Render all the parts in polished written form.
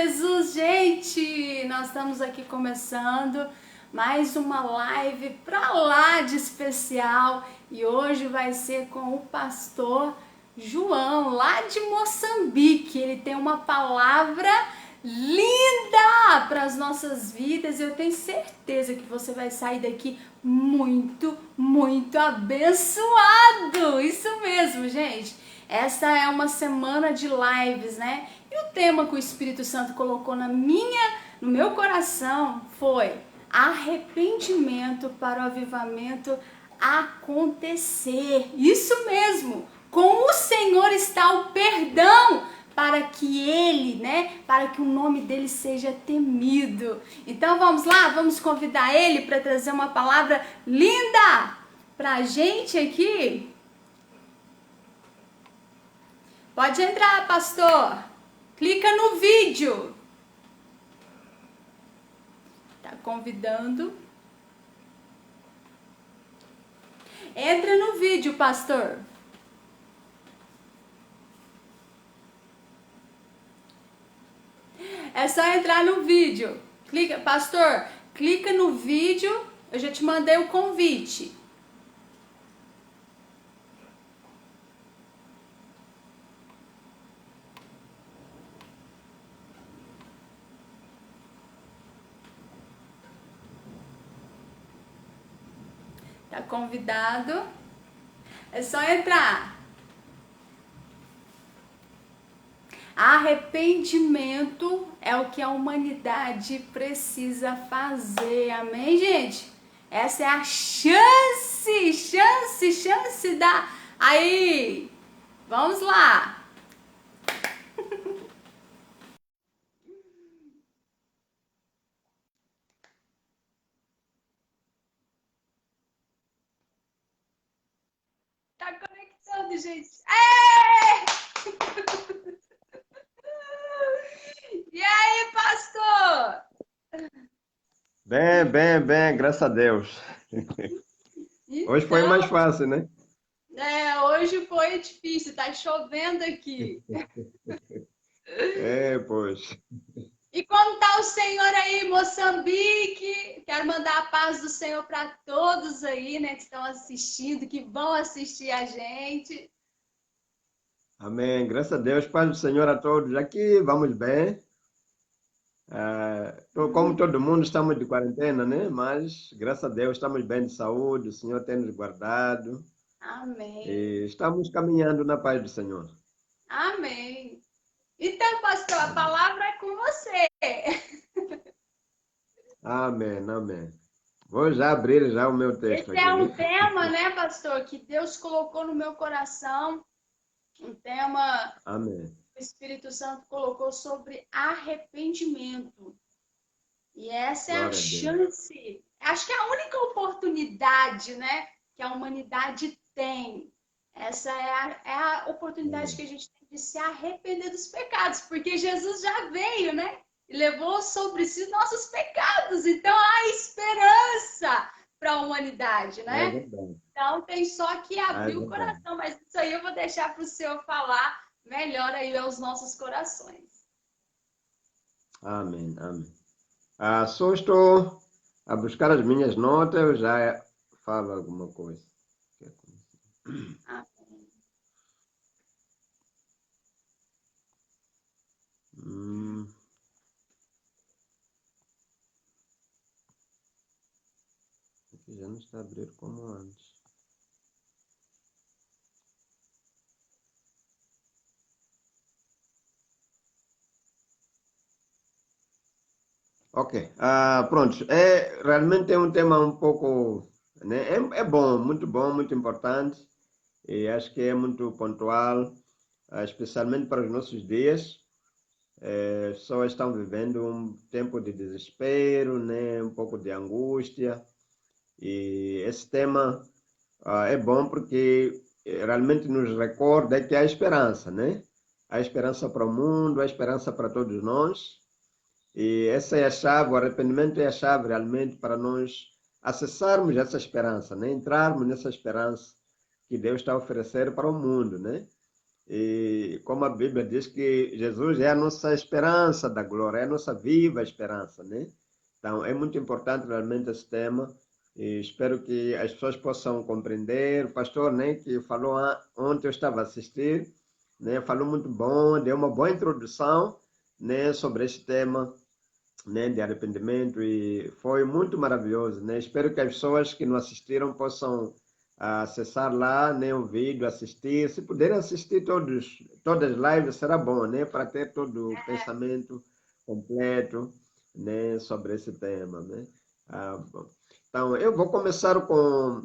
Jesus, gente! Nós estamos aqui começando mais uma live pra lá de especial e hoje vai ser com o pastor João, lá de Moçambique. Ele tem uma palavra linda para as nossas vidas. Eu tenho certeza que você vai sair daqui muito abençoado. Isso mesmo, gente. Essa é uma semana de lives, né? E o tema que o Espírito Santo colocou no meu coração foi arrependimento para o avivamento acontecer. Isso mesmo. Com o Senhor está o perdão para que ele, né, para que o nome dele seja temido. Então vamos lá, vamos convidar ele para trazer uma palavra linda pra gente aqui. Pode entrar, pastor. Clica no vídeo. Tá convidando. Entra no vídeo, pastor. É só entrar no vídeo. Clica, pastor, clica no vídeo. Eu já te mandei o convite. Tá convidado. É só entrar. Arrependimento é o que a humanidade precisa fazer. Amém, gente? Essa é a chance da... Aí, vamos lá. Tá conectando, gente. E aí, pastor? Bem, graças a Deus. Hoje foi mais Então, fácil, né? hoje foi difícil, tá chovendo aqui. Pois. E como tá o Senhor aí, Moçambique? Quero mandar a paz do Senhor para todos aí, né, que estão assistindo, que vão assistir a gente. Amém. Graças a Deus. Paz do Senhor a todos. Aqui vamos bem. Como todo mundo, estamos de quarentena, né? Mas, graças a Deus, estamos bem de saúde. O Senhor tem nos guardado. Amém. E estamos caminhando na paz do Senhor. Amém. Então, pastor, a Amém. palavra é com você. Amém. Vou já abrir já o meu texto Esse é aqui, um né? tema, né, pastor, que Deus colocou no meu coração, um tema Amém. que o Espírito Santo colocou sobre arrependimento. E essa é a Glória a Deus. chance, acho que é a única oportunidade, né, que a humanidade tem. Essa é a oportunidade que a gente tem de se arrepender dos pecados, porque Jesus já veio, né? E levou sobre si nossos pecados. Então há esperança para a humanidade, É né? verdade. Então tem só que É abrir o verdade. coração, mas isso aí eu vou deixar para o senhor falar melhor aí aos nossos corações. Amém. Só estou a buscar as minhas notas, eu já falo alguma coisa. Amém. Hum, Aqui já não está a abrir como antes. Ok, pronto. Realmente é um tema um pouco, né? É bom, muito importante. E acho que é muito pontual, especialmente para os nossos dias. As pessoas estão vivendo um tempo de desespero, né? Um pouco de angústia. E esse tema é bom porque realmente nos recorda que há esperança, né? Há esperança para o mundo, há esperança para todos nós. E essa é a chave, o arrependimento é a chave realmente para nós acessarmos essa esperança, né? Entrarmos nessa esperança que Deus está a oferecer para o mundo, né? E como a Bíblia diz que Jesus é a nossa esperança da glória, é a nossa viva esperança, né? Então, é muito importante realmente esse tema e espero que as pessoas possam compreender. O pastor, né, que falou ontem, eu estava a assistir, né, falou muito bom, deu uma boa introdução, né, sobre esse tema, né, de arrependimento e foi muito maravilhoso, né? Espero que as pessoas que não assistiram possam acessar lá, né, o vídeo, assistir. Se puderem assistir todas as lives, será bom, né, para ter todo o pensamento completo, né, sobre esse tema, né? Bom. Então, eu vou começar com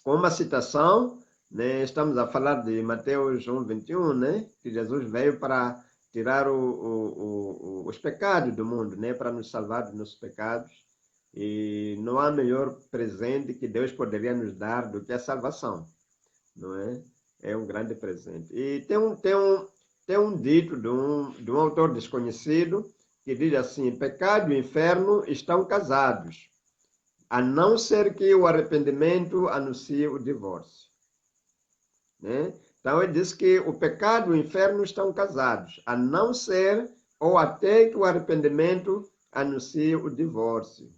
uma citação, né? Estamos a falar de Mateus 1:21, né? Que Jesus veio para tirar os pecados do mundo, né? Para nos salvar dos nossos pecados. E não há melhor presente que Deus poderia nos dar do que a salvação, não é? É um grande presente. E tem um dito de um autor desconhecido que diz assim: pecado e inferno estão casados, a não ser que o arrependimento anuncie o divórcio, né? Então ele diz que o pecado e o inferno estão casados, a não ser ou até que o arrependimento anuncie o divórcio.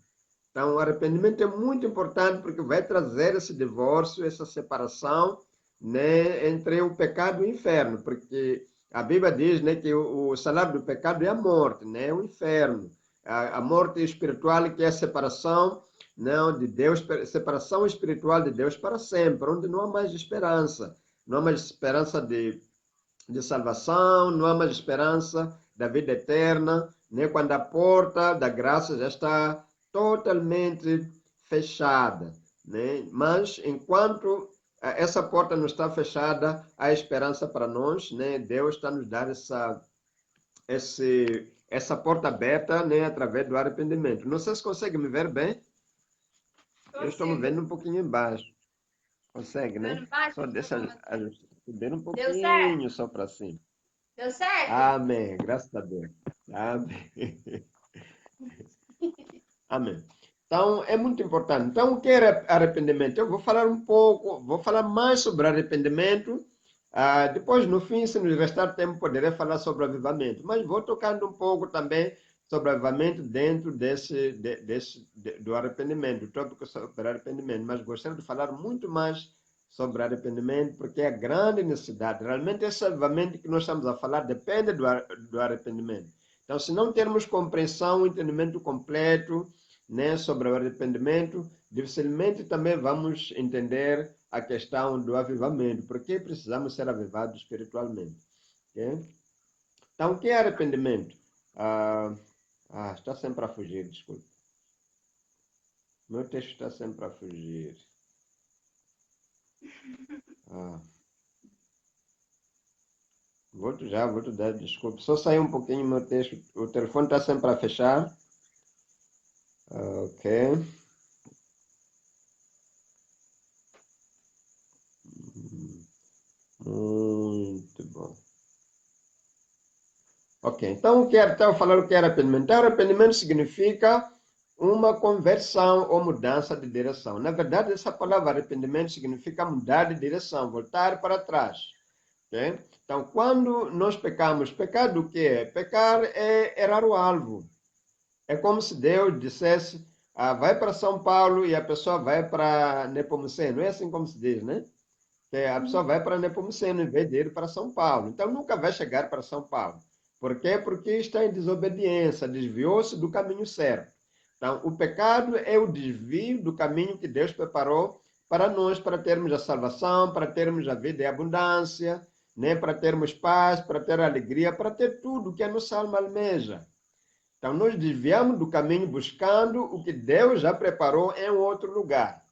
Então o arrependimento é muito importante porque vai trazer esse divórcio, essa separação, né, entre o pecado e o inferno, porque a Bíblia diz, né, que o salário do pecado é a morte, né, o inferno, a morte espiritual, que é a separação, não, de Deus, separação espiritual de Deus para sempre, onde não há mais esperança, não há mais esperança de salvação, não há mais esperança da vida eterna, né? Quando a porta da graça já está totalmente fechada, né? Mas enquanto essa porta não está fechada, há esperança para nós, né? Deus está nos dando essa porta aberta, né? Através do arrependimento. Não sei se consegue me ver bem. Eu estou me Consigo. vendo um pouquinho embaixo. Consegue, né? Vendo baixo? Só Deixa eu deixa ver como é. subir um Deu certo? pouquinho só para cima. Deu certo? Amém. Graças a Deus. Amém. Amém. Então, é muito importante. Então, o que é arrependimento? Eu vou falar um pouco, vou falar mais sobre arrependimento. Depois, no fim, se nos restar tempo, poderei falar sobre avivamento. Mas vou tocando um pouco também sobre avivamento dentro do arrependimento, do tópico sobre arrependimento. Mas gostaria de falar muito mais sobre arrependimento, porque é a grande necessidade. Realmente, esse avivamento que nós estamos a falar depende do arrependimento. Então, se não termos compreensão, entendimento completo, né, sobre o arrependimento, dificilmente também vamos entender a questão do avivamento, porque precisamos ser avivados espiritualmente. Okay? Então, o que é arrependimento? Está sempre a fugir, desculpe. Meu texto está sempre a fugir. Vou-te dar desculpe. Só sair um pouquinho meu texto. O telefone está sempre a fechar. Ok. Muito bom. Ok, então estava falando o que é arrependimento. Então, arrependimento significa uma conversão ou mudança de direção. Na verdade, essa palavra arrependimento significa mudar de direção, voltar para trás. Okay? Então, quando nós pecamos, pecado o que é? Pecar é errar o alvo. É como se Deus dissesse, vai para São Paulo e a pessoa vai para Nepomuceno. É assim como se diz, né? Que a pessoa vai para Nepomuceno em vez de ir para São Paulo. Então, nunca vai chegar para São Paulo. Por quê? Porque está em desobediência, desviou-se do caminho certo. Então, o pecado é o desvio do caminho que Deus preparou para nós, para termos a salvação, para termos a vida em abundância, né? Para termos paz, para ter alegria, para ter tudo que a nossa alma almeja. Então, nós desviamos do caminho buscando o que Deus já preparou em outro lugar,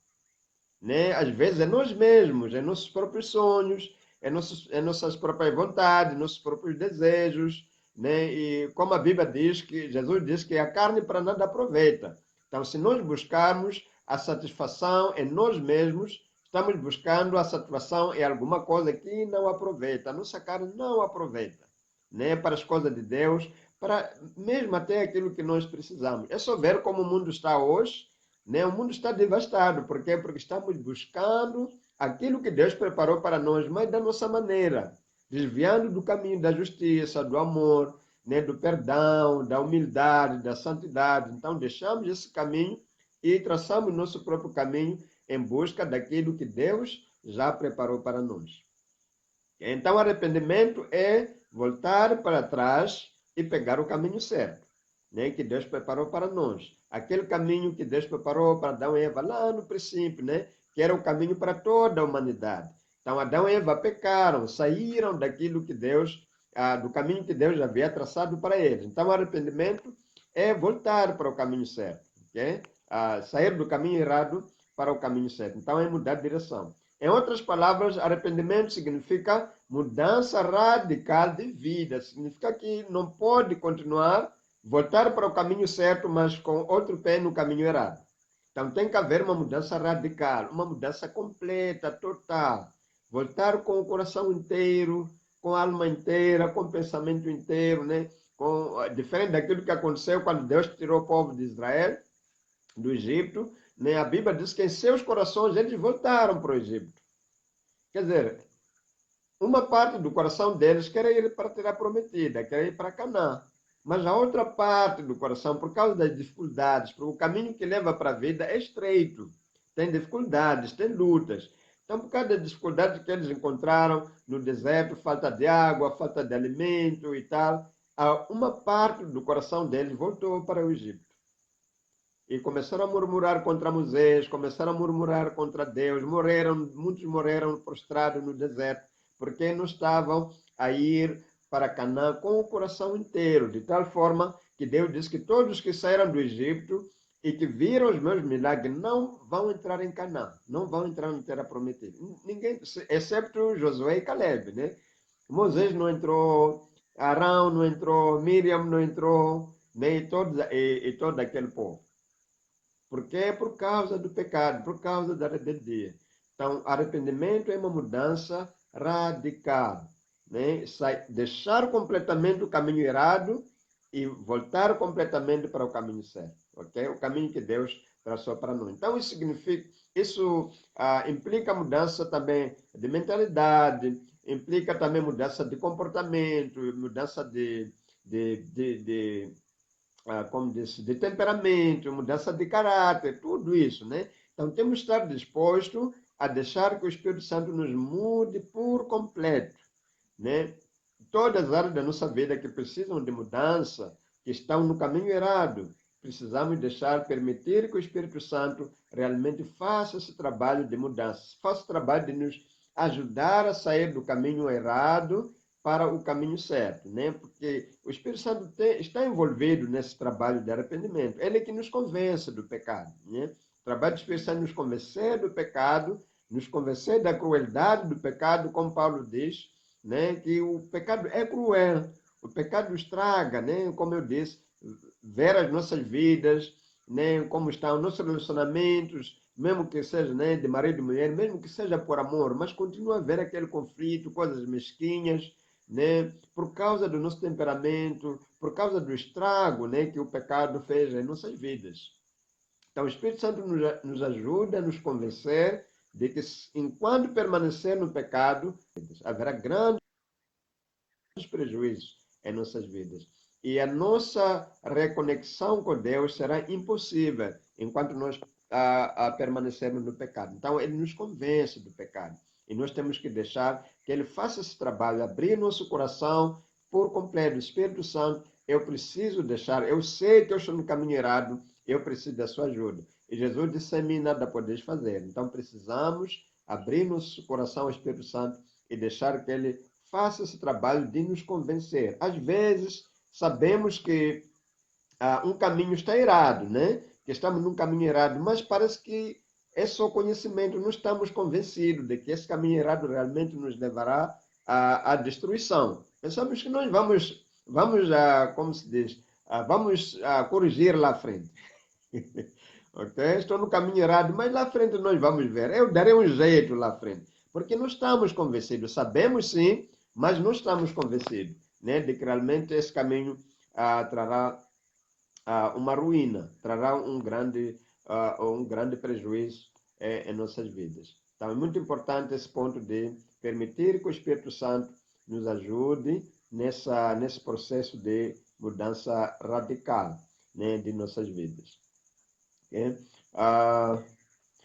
né? Às vezes é nós mesmos, é nossos próprios sonhos, é nossas próprias vontades, nossos próprios desejos, né? E como a Bíblia diz, que Jesus diz que a carne para nada aproveita. Então, se nós buscarmos a satisfação em nós mesmos, estamos buscando a satisfação em alguma coisa que não aproveita. A nossa carne não aproveita, né? Para as coisas de Deus, para mesmo até aquilo que nós precisamos. É só ver como o mundo está hoje, né? O mundo está devastado. Por quê? Porque estamos buscando aquilo que Deus preparou para nós, mas da nossa maneira. desviando do caminho da justiça, do amor, né, do perdão, da humildade, da santidade. Então, deixamos esse caminho e traçamos nosso próprio caminho em busca daquilo que Deus já preparou para nós. Então, arrependimento é voltar para trás e pegar o caminho certo, né, que Deus preparou para nós. Aquele caminho que Deus preparou para Adão e Eva lá no princípio, né, que era o caminho para toda a humanidade. Então, Adão e Eva pecaram, saíram daquilo que Deus, do caminho que Deus havia traçado para eles. Então, arrependimento é voltar para o caminho certo, ok? Sair do caminho errado para o caminho certo. Então, é mudar de direção. Em outras palavras, arrependimento significa mudança radical de vida. Significa que não pode continuar, voltar para o caminho certo, mas com outro pé no caminho errado. Então tem que haver uma mudança radical, uma mudança completa, total. Voltar com o coração inteiro, com a alma inteira, com o pensamento inteiro, né? Diferente daquilo que aconteceu quando Deus tirou o povo de Israel do Egito, né? A Bíblia diz que em seus corações eles voltaram para o Egito. Quer dizer, uma parte do coração deles quer ir para a terra prometida, quer ir para Canaã. Mas a outra parte do coração, por causa das dificuldades, porque o caminho que leva para a vida é estreito, tem dificuldades, tem lutas. Então, por causa das dificuldades que eles encontraram no deserto, falta de água, falta de alimento e tal, uma parte do coração deles voltou para o Egito. E começaram a murmurar contra Moisés, começaram a murmurar contra Deus, muitos morreram prostrados no deserto, porque não estavam a ir para Canaã com o coração inteiro, de tal forma que Deus disse que todos que saíram do Egito e que viram os meus milagres não vão entrar em Canaã, não vão entrar na terra prometida. Ninguém, exceto Josué e Caleb, né? Moisés não entrou, Arão não entrou, Miriam não entrou, nem todo aquele povo. Porque é por causa do pecado, por causa da rebeldia. Então, arrependimento é uma mudança radical. Né? Deixar completamente o caminho errado e voltar completamente para o caminho certo. Okay? O caminho que Deus traçou para nós. Então, isso implica mudança também de mentalidade, implica também mudança de comportamento, mudança como disse, de temperamento, mudança de caráter, tudo isso, né? Então, temos que estar dispostos a deixar que o Espírito Santo nos mude por completo, né? Todas as áreas da nossa vida que precisam de mudança, que estão no caminho errado, precisamos permitir que o Espírito Santo realmente faça esse trabalho de mudança, faça o trabalho de nos ajudar a sair do caminho errado para o caminho certo, né? Porque o Espírito Santo está envolvido nesse trabalho de arrependimento. Ele é que nos convence do pecado, né? O trabalho do Espírito Santo é nos convencer do pecado, nos convencer da crueldade do pecado, como Paulo diz, né? Que o pecado é cruel, o pecado estraga, né? Como eu disse, ver as nossas vidas, né? Como estão nossos relacionamentos, mesmo que seja, né, de marido e mulher, mesmo que seja por amor, mas continua a haver aquele conflito, coisas mesquinhas, né? Por causa do nosso temperamento, por causa do estrago, né, que o pecado fez em nossas vidas. Então, o Espírito Santo nos ajuda a nos convencer de que, enquanto permanecer no pecado, haverá grandes prejuízos em nossas vidas. E a nossa reconexão com Deus será impossível enquanto nós permanecermos no pecado. Então, ele nos convence do pecado. E nós temos que deixar que ele faça esse trabalho, abrir nosso coração por completo. Espírito Santo, eu preciso deixar, eu sei que eu estou no caminho errado, eu preciso da sua ajuda. E Jesus disse a mim, nada podeis fazer. Então, precisamos abrir nosso coração ao Espírito Santo e deixar que ele faça esse trabalho de nos convencer. Às vezes, sabemos que um caminho está errado, né? Que estamos num caminho errado, mas parece que é só conhecimento, não estamos convencidos de que esse caminho errado realmente nos levará à destruição. Pensamos que nós vamos como se diz, vamos corrigir lá à frente. Ok? Estou no caminho errado, mas lá à frente nós vamos ver. Eu darei um jeito lá à frente. Porque não estamos convencidos. Sabemos sim, mas não estamos convencidos, né, de que realmente esse caminho trará uma ruína, trará um grande prejuízo em nossas vidas. Então, é muito importante esse ponto de permitir que o Espírito Santo nos ajude nesse processo de mudança radical, né, de nossas vidas. Okay?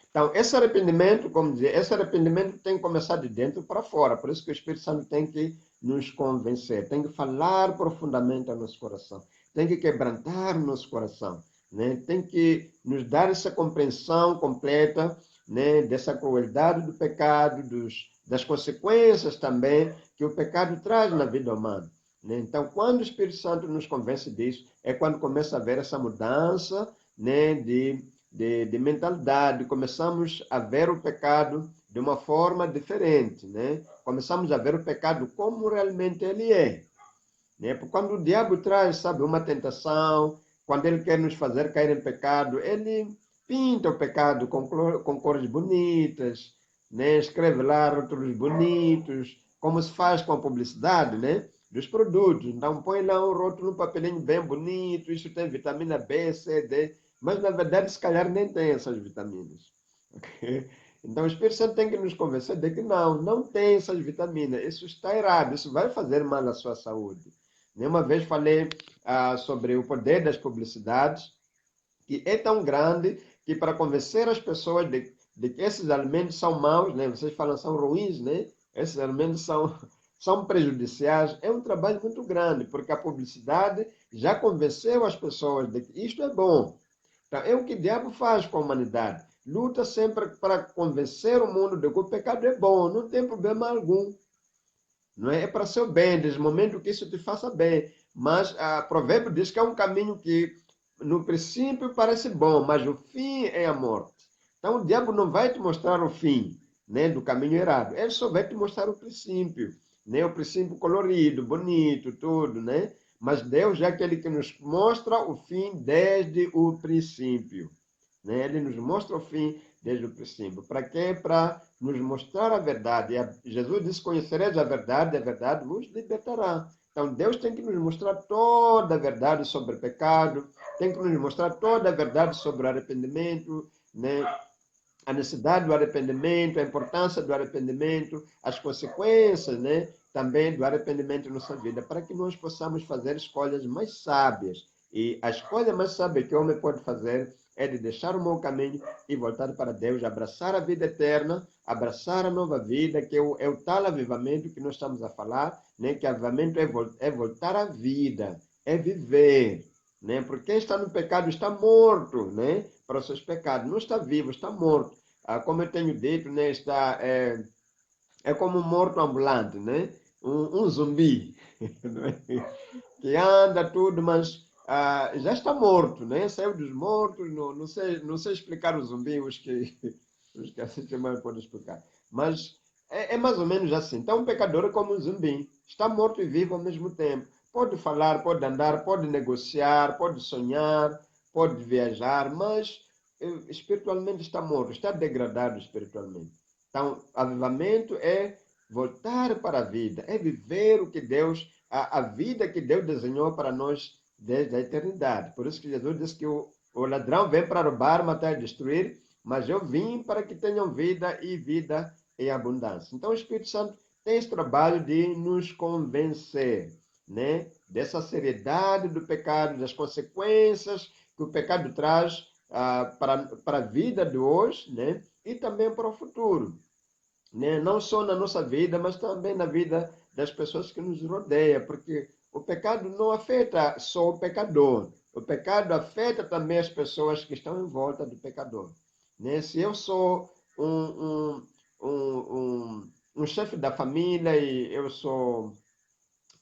Então, esse arrependimento, como dizer, esse arrependimento tem que começar de dentro para fora. Por isso que o Espírito Santo tem que nos convencer, tem que falar profundamente ao nosso coração, tem que quebrantar o nosso coração, né? Tem que nos dar essa compreensão completa, né, dessa crueldade do pecado, das consequências também que o pecado traz na vida humana, né? Então, quando o Espírito Santo nos convence disso, é quando começa a haver essa mudança, né, de mentalidade, começamos a ver o pecado de uma forma diferente, né? Começamos a ver o pecado como realmente ele é, né? Porque quando o diabo traz, sabe, uma tentação, quando ele quer nos fazer cair em pecado, ele pinta o pecado com cores bonitas, né? Escreve lá rótulos bonitos, como se faz com a publicidade, né, dos produtos. Então põe lá um rótulo, um papelinho bem bonito, isso tem vitamina B, C, D, mas na verdade se calhar nem tem essas vitaminas. Okay? Então o Espírito Santo tem que nos convencer de que não tem essas vitaminas, isso está errado, isso vai fazer mal à sua saúde. Uma vez falei sobre o poder das publicidades, que é tão grande que para convencer as pessoas de que esses alimentos são maus, né? Vocês falam são ruins, né? Esses alimentos são prejudiciais. É um trabalho muito grande, porque a publicidade já convenceu as pessoas de que isto é bom. Então, é o que o diabo faz com a humanidade. Luta sempre para convencer o mundo de que o pecado é bom, não tem problema algum. Não é? É para seu bem, desde o momento que isso te faça bem. Mas o provérbio diz que é um caminho que, no princípio, parece bom, mas o fim é a morte. Então, o diabo não vai te mostrar o fim, né, do caminho errado. Ele só vai te mostrar o princípio, né, o princípio colorido, bonito, tudo, né? Mas Deus é aquele que nos mostra o fim desde o princípio, né? Ele nos mostra o fim desde o princípio. Para quê? Para nos mostrar a verdade. Jesus disse: conhecereis a verdade vos libertará. Então, Deus tem que nos mostrar toda a verdade sobre o pecado, tem que nos mostrar toda a verdade sobre o arrependimento, né? A necessidade do arrependimento, a importância do arrependimento, as consequências, né, também do arrependimento em nossa vida, para que nós possamos fazer escolhas mais sábias. E a escolha mais sábia que o homem pode fazer é de deixar o mau caminho e voltar para Deus, abraçar a vida eterna, abraçar a nova vida, que é o tal avivamento que nós estamos a falar, né, que avivamento é voltar à vida, é viver. Né? Porque quem está no pecado está morto, né, para os seus pecados, não está vivo, está morto. Como eu tenho dito, né, é como um morto ambulante, né? Um zumbi, que anda tudo, mas já está morto, né? Saiu dos mortos, não sei explicar o zumbi, os que assistem mais podem explicar. Mas é mais ou menos assim. Então, um pecador é como um zumbi, está morto e vivo ao mesmo tempo. Pode falar, pode andar, pode negociar, pode sonhar, pode viajar, mas espiritualmente está morto, está degradado espiritualmente. Então, avivamento é voltar para a vida, é viver o que Deus, a vida que Deus desenhou para nós desde a eternidade. Por isso que Jesus disse que o ladrão vem para roubar, matar e destruir, mas eu vim para que tenham vida e vida em abundância. Então, o Espírito Santo tem esse trabalho de nos convencer, né, dessa seriedade do pecado, das consequências que o pecado traz para a vida de hoje, né, e também para o futuro, né? Não só na nossa vida, mas também na vida das pessoas que nos rodeiam, porque o pecado não afeta só o pecador, o pecado afeta também as pessoas que estão em volta do pecador, né? Se eu sou um chefe da família e eu sou,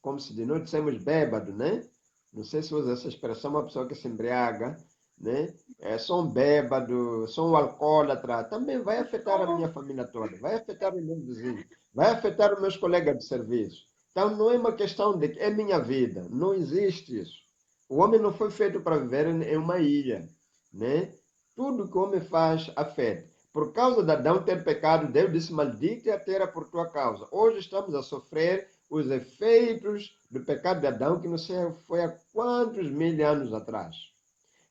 como se diz, nós dissemos bêbado, né? Não sei se usa essa expressão, uma pessoa que se embriaga, né? Sou um bêbado, sou um alcoólatra, também vai afetar a minha família toda, vai afetar o meu vizinho, vai afetar os meus colegas de serviço. Então não é uma questão de que é minha vida, não existe isso. O homem não foi feito para viver em uma ilha, né? Tudo que o homem faz afeta. Por causa de Adão ter pecado, Deus disse: maldita é a terra por tua causa. Hoje estamos a sofrer os efeitos do pecado de Adão, que não sei foi há quantos mil anos atrás.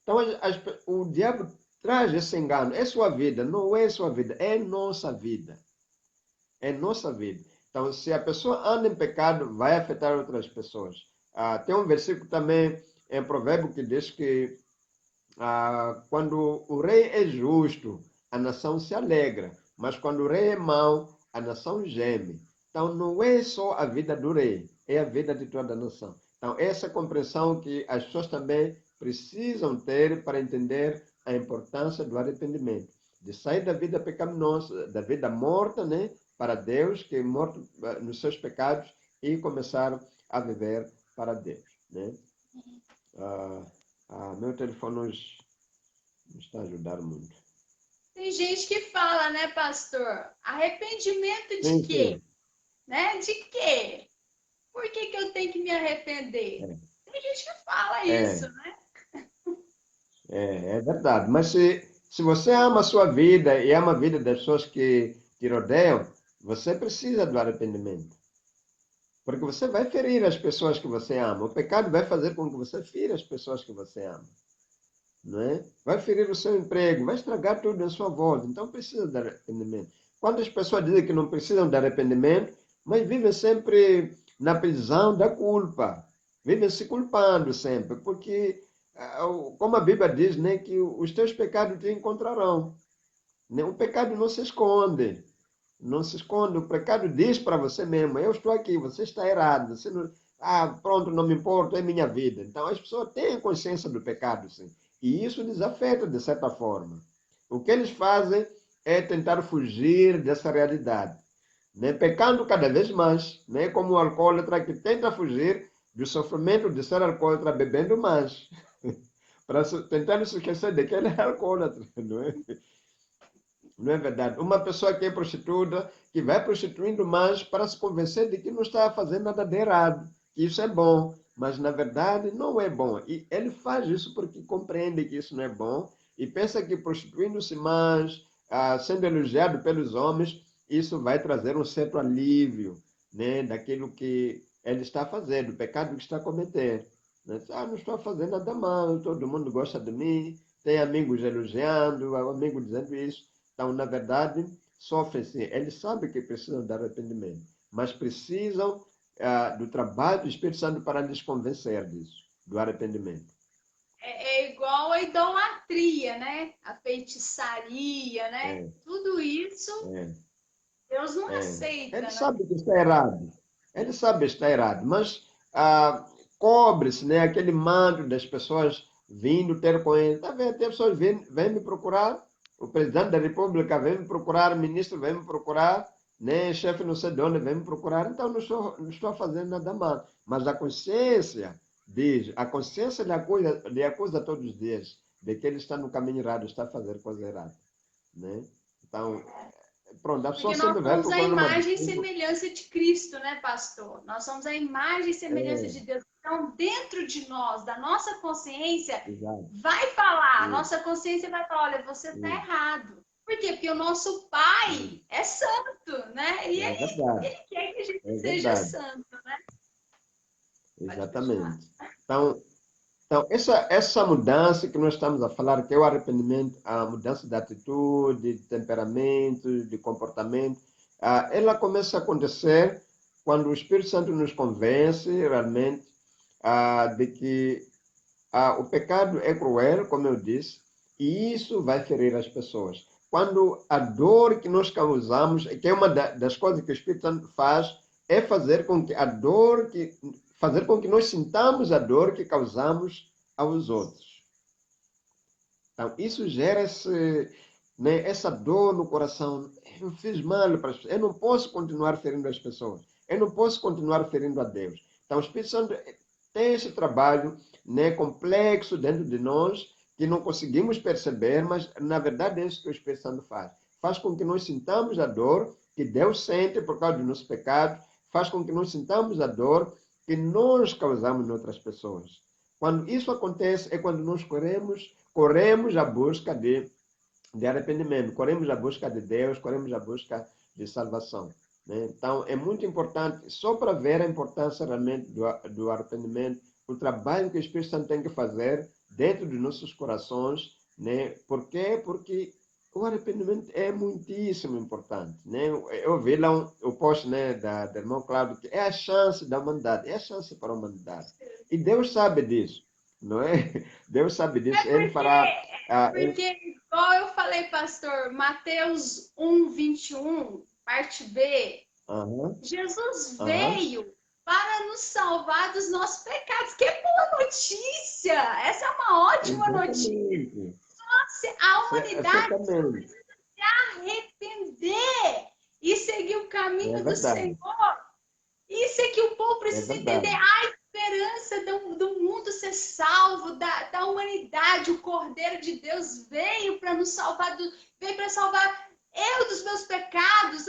Então, o diabo traz esse engano. É sua vida, não é sua vida, é nossa vida. É nossa vida. Então, se a pessoa anda em pecado, vai afetar outras pessoas. Tem um versículo também em Provérbio que diz que quando o rei é justo, a nação se alegra, mas quando o rei é mau, a nação geme. Então, não é só a vida do rei, é a vida de toda a nação. Então, essa é a compreensão que as pessoas também precisam ter para entender a importância do arrependimento, de sair da vida pecaminosa, da vida morta, né, para Deus, que é morto nos seus pecados, e começar a viver para Deus, né? Meu telefone hoje não está a ajudar muito. Tem gente que fala, né, pastor? Arrependimento de Sim, quê? sim. Né? De quê? Por que que eu tenho que me arrepender? Tem gente que fala isso, É, né? é verdade. Mas se você ama a sua vida e ama a vida das pessoas que te rodeiam, você precisa do arrependimento. Porque você vai ferir as pessoas que você ama. O pecado vai fazer com que você fira as pessoas que você ama. Não é? Vai ferir o seu emprego, vai estragar tudo em sua volta. Então precisa de arrependimento. Quantas pessoas dizem que não precisam de arrependimento, mas vivem sempre na prisão da culpa, vivem se culpando sempre, porque, como a Bíblia diz, né, que os teus pecados te encontrarão. Né? O pecado não se esconde, não se esconde. O pecado diz para você mesmo: eu estou aqui, você está errado. Você não... pronto, não me importa, é minha vida. Então as pessoas têm consciência do pecado, sim. E isso lhes afeta de certa forma. O que eles fazem é tentar fugir dessa realidade, né? Pecando cada vez mais, né? Como o alcoólatra que tenta fugir do sofrimento de ser alcoólatra bebendo mais, para tentar se esquecer de que ele é alcoólatra, não é? Não é verdade? Uma pessoa que é prostituta, que vai prostituindo mais para se convencer de que não está fazendo nada de errado, que isso é bom, mas na verdade não é bom. E ele faz isso porque compreende que isso não é bom e pensa que prostituindo-se mais, sendo elogiado pelos homens, isso vai trazer um certo alívio, né, daquilo que ele está fazendo, do pecado que está cometendo. Né? Não estou fazendo nada mal, todo mundo gosta de mim, tem amigos elogiando, amigo dizendo isso. Então, na verdade, sofrem sim. Eles sabem que precisam de arrependimento, mas precisam do trabalho do Espírito Santo para lhes convencer disso, do arrependimento. É igual a idolatria, né? A feitiçaria, né? É, Tudo isso é, Deus não é. aceita, Eles né? sabem que está errado. Eles sabem que está errado, mas cobre-se, né, aquele manto das pessoas vindo ter com ele. Tá vendo? Tem pessoas vêm me procurar, o presidente da República vem me procurar, o ministro vem me procurar, né, chefe não sei de onde vem me procurar, então não estou fazendo nada mal. Mas a consciência diz, a consciência lhe acusa todos os dias de que ele está no caminho errado, está a fazer coisa errada. Né? Então, pronto, a pessoa Porque nós sempre vai somos a procurando uma imagem e desculpa. semelhança de Cristo, né, pastor? Nós somos a imagem e semelhança É, de Deus. Então, dentro de nós, da nossa consciência, exato. vai falar, a Isso, nossa consciência vai falar, olha, você está isso, errado. Por quê? Porque o nosso isso. Pai é santo, né? E É ele verdade, quer que a gente é seja verdade, santo, né? Pode continuar. exatamente. Então, essa mudança que nós estamos a falar, que é o arrependimento, a mudança de atitude, de temperamento, de comportamento, ela começa a acontecer quando o Espírito Santo nos convence realmente de que o pecado é cruel, como eu disse, e isso vai ferir as pessoas. Quando a dor que nós causamos, que é uma das coisas que o Espírito Santo faz, é fazer com que fazer com que nós sintamos a dor que causamos aos outros. Então, isso gera né, essa dor no coração. Eu fiz mal para as pessoas. Eu não posso continuar ferindo as pessoas. Eu não posso continuar ferindo a Deus. Então, o Espírito Santo tem esse trabalho, né, complexo dentro de nós, que não conseguimos perceber, mas na verdade é isso que o Espírito Santo faz. Faz com que nós sintamos a dor que Deus sente por causa do nosso pecado, faz com que nós sintamos a dor que nós causamos em outras pessoas. Quando isso acontece, é quando nós corremos à busca de arrependimento, corremos à busca de Deus, corremos à busca de salvação. Né? Então, é muito importante, só para ver a importância realmente do arrependimento, o trabalho que o Espírito Santo tem que fazer dentro dos nossos corações. Né? Por quê? Porque o arrependimento é muitíssimo importante, né? Eu vi lá o post, né, da irmã Cláudio, que é a chance da humanidade, é a chance para a humanidade. E Deus sabe disso, não é? Deus sabe É disso. Ele porque, fará. igual eu falei, pastor, Mateus 1:21, parte B, Aham, Jesus aham, veio para nos salvar dos nossos pecados. Que boa notícia! Essa é uma ótima notícia. exatamente. A humanidade Certamente. arrepender e seguir o É caminho do verdade. Senhor. Isso é que o povo É precisa entender. verdade. A esperança do mundo ser salvo, da humanidade. O Cordeiro de Deus veio para nos salvar, veio para salvar eu dos meus pecados,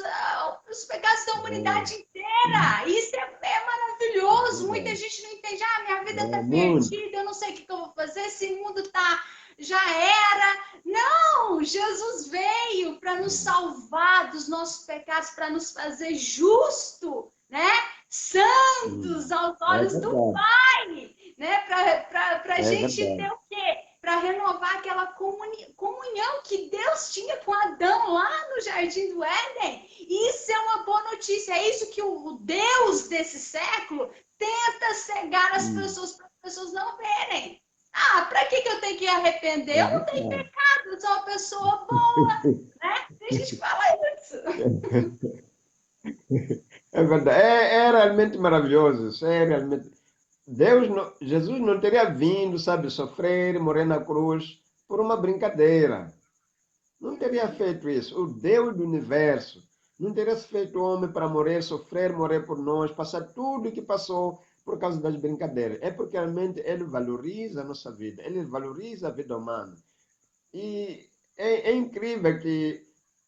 os pecados da humanidade inteira. Isso é É maravilhoso. Muita verdade. gente não entende. Ah, minha vida está É muito. perdida, eu não sei o que eu vou fazer, esse mundo tá, já era. Não, Jesus veio para nos salvar dos nossos pecados, para nos fazer justo, né? Santos aos É olhos do verdade. Pai, né? Para a É gente verdade. ter o quê? Para renovar aquela comunhão que Deus tinha com Adão lá no Jardim do Éden. Isso é uma boa notícia. É isso que o Deus desse século tenta cegar as Hum, pessoas para as pessoas não verem. Ah, para que eu tenho que arrepender? É Eu não tenho verdade. pecado, eu sou uma pessoa boa, né? Tem gente que fala isso. É verdade. É realmente maravilhoso. Isso é realmente. Jesus não teria vindo, sabe, sofrer, morrer na cruz por uma brincadeira. Não teria feito isso. O Deus do universo não teria feito homem para morrer, sofrer, morrer por nós, passar tudo o que passou por causa das brincadeiras. É porque realmente ele valoriza a nossa vida, ele valoriza a vida humana. E é incrível que,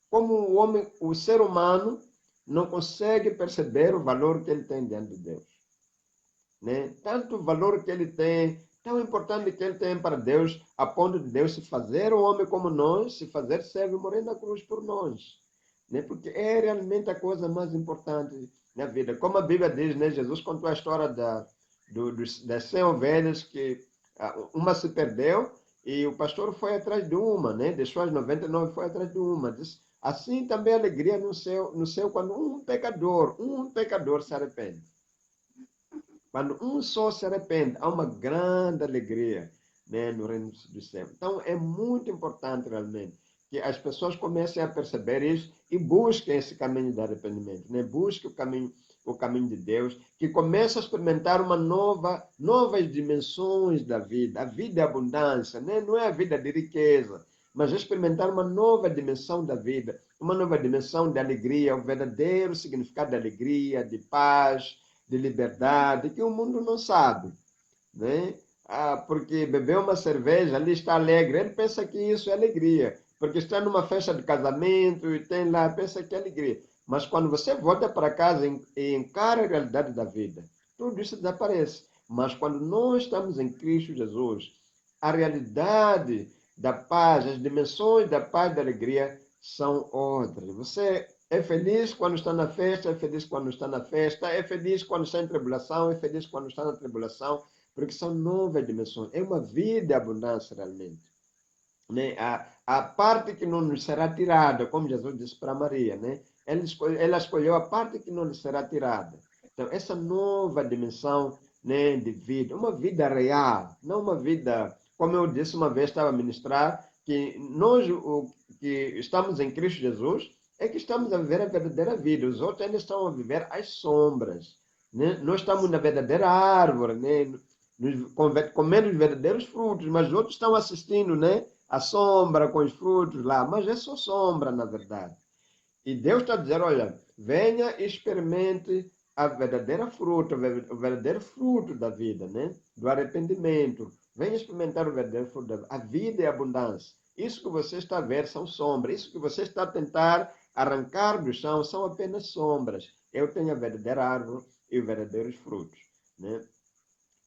como o homem, o ser humano, não consegue perceber o valor que ele tem diante de Deus, né? Tanto valor que ele tem, tão importante que ele tem para Deus, a ponto de Deus se fazer um homem como nós, se fazer servo e morrer na cruz por nós, né? Porque é realmente a coisa mais importante na vida. Como a Bíblia diz, né? Jesus contou a história das 100 ovelhas que uma se perdeu e o pastor foi atrás de uma, né? Deixou as 99 e foi atrás de uma. Diz, assim também a alegria no céu quando um pecador se arrepende. Quando um só se arrepende, há uma grande alegria, né, no reino do céu. Então, é muito importante realmente que as pessoas comecem a perceber isso e busquem esse caminho de arrependimento, né? Busquem o caminho de Deus, que comece a experimentar novas dimensões da vida. A vida é abundância, né? Não é a vida de riqueza, mas experimentar uma nova dimensão da vida, uma nova dimensão de alegria, o verdadeiro significado de alegria, de paz, de liberdade, que o mundo não sabe, né? Porque beber uma cerveja, ali está alegre, ele pensa que isso é alegria, porque está numa festa de casamento e tem lá, pensa que é alegria. Mas quando você volta para casa e encara a realidade da vida, tudo isso desaparece. Mas quando nós estamos em Cristo Jesus, a realidade da paz, as dimensões da paz e da alegria são outras. Você é feliz quando está na festa, é feliz quando está na festa, é feliz quando está em tribulação, é feliz quando está na tribulação, porque são novas dimensões. É uma vida de abundância realmente, né? A parte que não nos será tirada, como Jesus disse para Maria, né? Ela escolheu a parte que não lhe será tirada. Então, essa nova dimensão, né, de vida, uma vida real, não uma vida, como eu disse uma vez, estava a ministrar, que nós, que estamos em Cristo Jesus, é que estamos a viver a verdadeira vida. Os outros ainda estão a viver as sombras, né? Nós estamos na verdadeira árvore, né? Comendo os verdadeiros frutos, mas os outros estão assistindo, né? A sombra com os frutos lá, mas é só sombra, na verdade. E Deus está dizendo, olha, venha e experimente a verdadeira fruta, o verdadeiro fruto da vida, né? Do arrependimento. Venha experimentar o verdadeiro fruto da vida. A vida é abundância. Isso que você está a ver são sombras. Isso que você está a tentar arrancar do chão são apenas sombras. Eu tenho a verdadeira árvore e os verdadeiros frutos, né?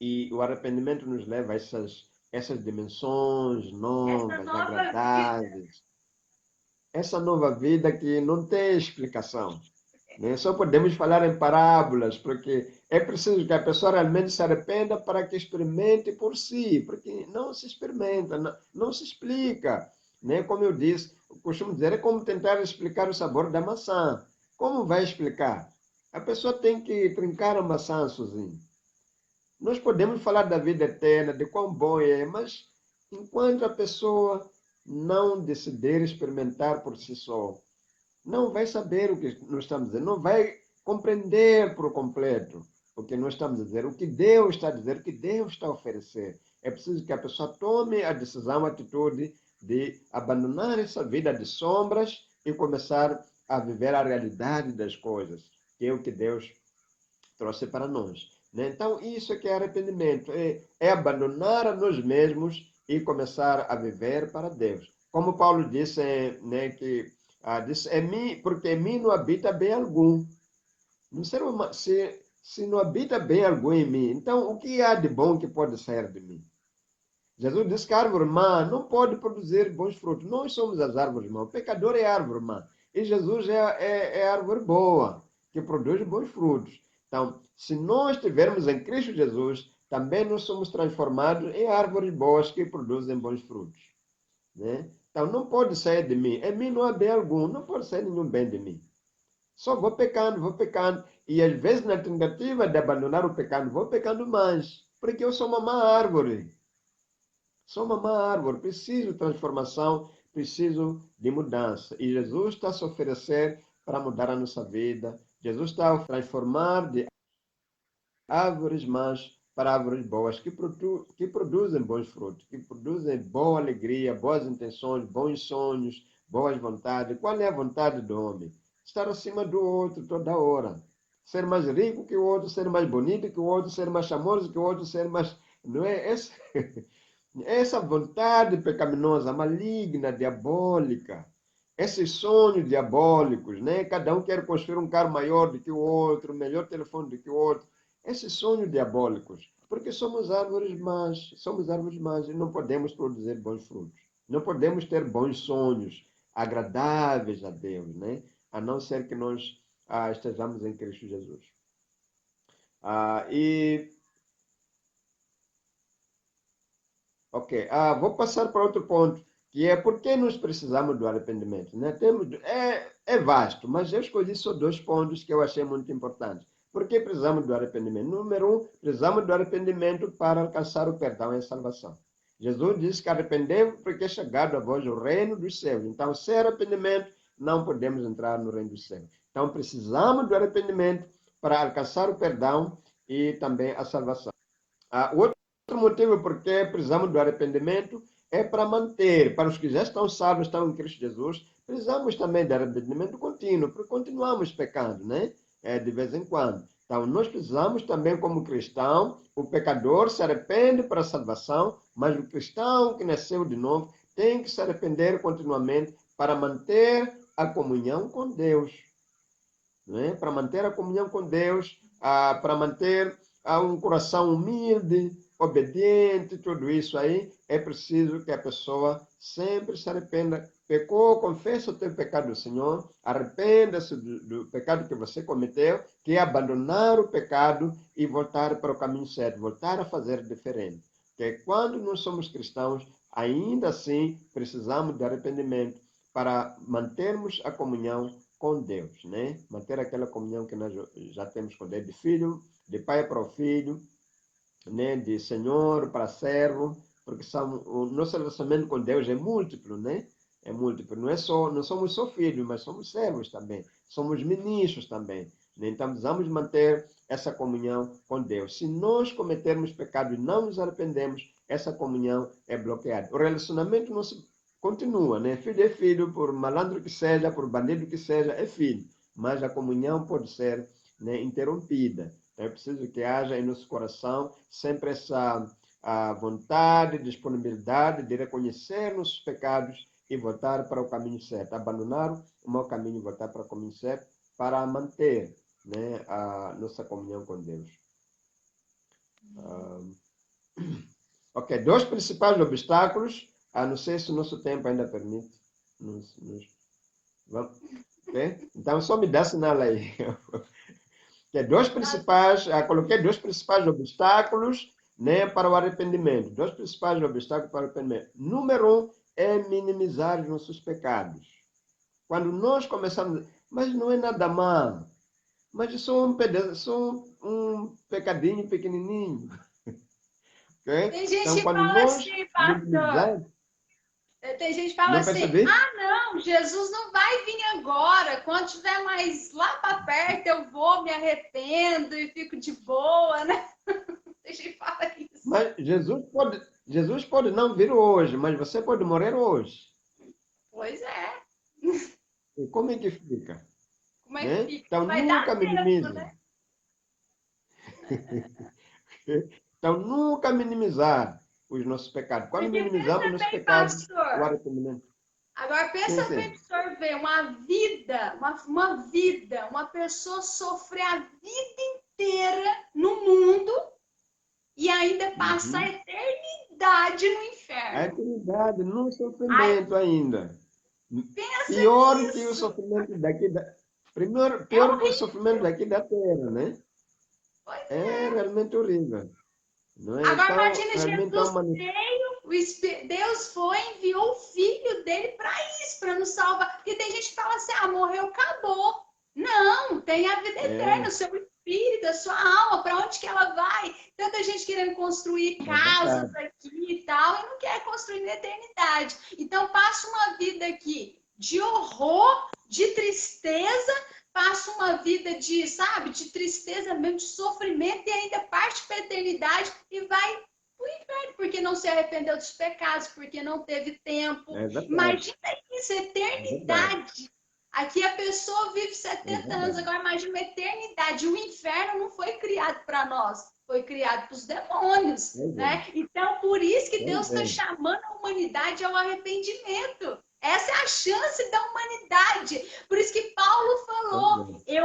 E o arrependimento nos leva a essas dimensões Essa novas, nova vida. agradáveis, essa nova vida que não tem explicação, né? Só podemos falar em parábolas, porque é preciso que a pessoa realmente se arrependa para que experimente por si, porque não se experimenta, não se explica. né? Como eu disse, eu costumo dizer, é como tentar explicar o sabor da maçã. Como vai explicar? A pessoa tem que trincar a maçã sozinha. Nós podemos falar da vida eterna, de quão bom é, mas enquanto a pessoa não decidir experimentar por si só, não vai saber o que nós estamos dizendo, não vai compreender por completo o que nós estamos a dizer, o que Deus está a dizer, o que Deus está a oferecer. É preciso que a pessoa tome a decisão, a atitude de abandonar essa vida de sombras e começar a viver a realidade das coisas, que é o que Deus trouxe para nós, né? Então, isso é que é arrependimento, é abandonar a nós mesmos e começar a viver para Deus. Como Paulo disse, né, que disse, porque em mim não habita bem algum. No ser humano, se não habita bem algum em mim, então o que há de bom que pode sair de mim? Jesus disse que a árvore má não pode produzir bons frutos. Nós somos as árvores más. O pecador é a árvore má. E Jesus é a árvore boa, que produz bons frutos. Então, se nós estivermos em Cristo Jesus, também nós somos transformados em árvores boas que produzem bons frutos, né? Então, não pode sair de mim. Em mim não há bem algum. Não pode sair nenhum bem de mim. Só vou pecando, vou pecando. E às vezes, na tentativa de abandonar o pecado, vou pecando mais. Porque eu sou uma má árvore. Sou uma má árvore, preciso de transformação, preciso de mudança. E Jesus está a se oferecer para mudar a nossa vida. Jesus está a transformar de árvores más para árvores boas, que produzem bons frutos, que produzem boa alegria, boas intenções, bons sonhos, boas vontades. Qual é a vontade do homem? Estar acima do outro toda hora. Ser mais rico que o outro, ser mais bonito que o outro, ser mais charmoso que o outro, ser mais... Não é esse? Essa vontade pecaminosa, maligna, diabólica, esses sonhos diabólicos, né? Cada um quer construir um carro maior do que o outro, um melhor telefone do que o outro. Esses sonhos diabólicos, porque somos árvores más e não podemos produzir bons frutos. Não podemos ter bons sonhos agradáveis a Deus, né? A não ser que nós estejamos em Cristo Jesus. Ok, vou passar para outro ponto, que é por que nós precisamos do arrependimento, né? É vasto, mas eu escolhi só dois pontos que eu achei muito importantes. Por que precisamos do arrependimento? Número um, precisamos do arrependimento para alcançar o perdão e a salvação. Jesus disse que arrependeu porque é chegado a vós o reino dos céus. Então, sem arrependimento, não podemos entrar no reino dos céus. Então, precisamos do arrependimento para alcançar o perdão e também a salvação. O outro motivo por que precisamos do arrependimento é para manter, para os que já estão salvos, estão em Cristo Jesus, precisamos também de arrependimento contínuo, porque continuamos pecando, né? De vez em quando. Então, nós precisamos também, como cristão, o pecador se arrepende para a salvação, mas o cristão que nasceu de novo tem que se arrepender continuamente para manter a comunhão com Deus, né? Para manter a comunhão com Deus, para manter um coração humilde, obediente, tudo isso aí, é preciso que a pessoa sempre se arrependa. Pecou, confessa o teu pecado ao Senhor, arrependa-se do pecado que você cometeu, que é abandonar o pecado e voltar para o caminho certo, voltar a fazer diferente. Porque quando nós somos cristãos, ainda assim precisamos de arrependimento para mantermos a comunhão com Deus, né? Manter aquela comunhão que nós já temos com Deus, de filho, de pai para o filho, né? De senhor para servo, porque o nosso relacionamento com Deus é múltiplo, né? É múltiplo. Não somos só filhos, mas somos servos também. Somos ministros também, né? Então, precisamos manter essa comunhão com Deus. Se nós cometermos pecado e não nos arrependemos, essa comunhão é bloqueada. O relacionamento não se continua, né? Filho é filho, por malandro que seja, por bandido que seja, é filho. Mas a comunhão pode ser, né, interrompida. É preciso que haja em nosso coração sempre essa vontade, disponibilidade de reconhecer nossos pecados e voltar para o caminho certo. Abandonar o mau caminho e voltar para o caminho certo para manter, né, a nossa comunhão com Deus. Ok, dois principais obstáculos. Não sei se o nosso tempo ainda permite. Vamos? Okay? Então, só me dá sinal aí. Coloquei dois principais obstáculos, né, para o arrependimento. Dois principais obstáculos para o arrependimento. Número um é minimizar os nossos pecados. Quando nós começamos, mas não é nada mal, mas é só um pedaço, só um pecadinho pequenininho. Okay? Tem gente Então, que quando fala nós assim, pastor. minimizamos, Tem gente que fala não assim, percebi? não, Jesus não vai vir agora. Quando estiver mais lá para perto, eu vou, me arrependo e fico de boa, né? Tem gente que fala isso. Mas Jesus pode não vir hoje, mas você pode morrer hoje. Pois é. E como é que fica? Como é que Né? fica? Então, Vai dar nunca tempo, minimize. né? Então, nunca minimizar os nossos pecados. Quando Porque minimizamos pensa nossos bem, pecados, o pastor. arrependimento. Agora Sim, pensa bem sim. para o ver uma vida, uma pessoa sofrer a vida inteira no mundo e ainda passar a Uhum. eternidade no A inferno. eternidade no Ai, sofrimento ainda. pensa Pior que o nisso. sofrimento daqui da... Primeiro, É pior que o sofrimento horrível. daqui da terra, né? Pois É é. realmente horrível. Não é? Agora Então, imagina, realmente é Jesus uma... veio, Deus foi, enviou o filho dele para isso, para nos salvar. Porque tem gente que fala assim, ah, morreu, acabou. Não, tem a vida eterna, É, o seu espírito, a sua alma, para onde que ela vai? Tanta gente querendo construir é casas verdade. aqui e tal, e não quer construir na eternidade. Então passa uma vida aqui de horror, de tristeza, passa uma vida de, sabe, de tristeza mesmo, de sofrimento, e ainda parte para a eternidade e vai para o inferno, porque não se arrependeu dos pecados, porque não teve tempo. É verdade. Imagina isso, É verdade. eternidade. Aqui a pessoa vive É 70 anos, verdade. agora imagina uma eternidade. O inferno não foi criado para nós, foi criado para os demônios, Pois é. né? Então, por isso que Deus Pois está é. chamando a humanidade ao arrependimento. Essa é a chance da humanidade. Por isso que Paulo Pois falou: é.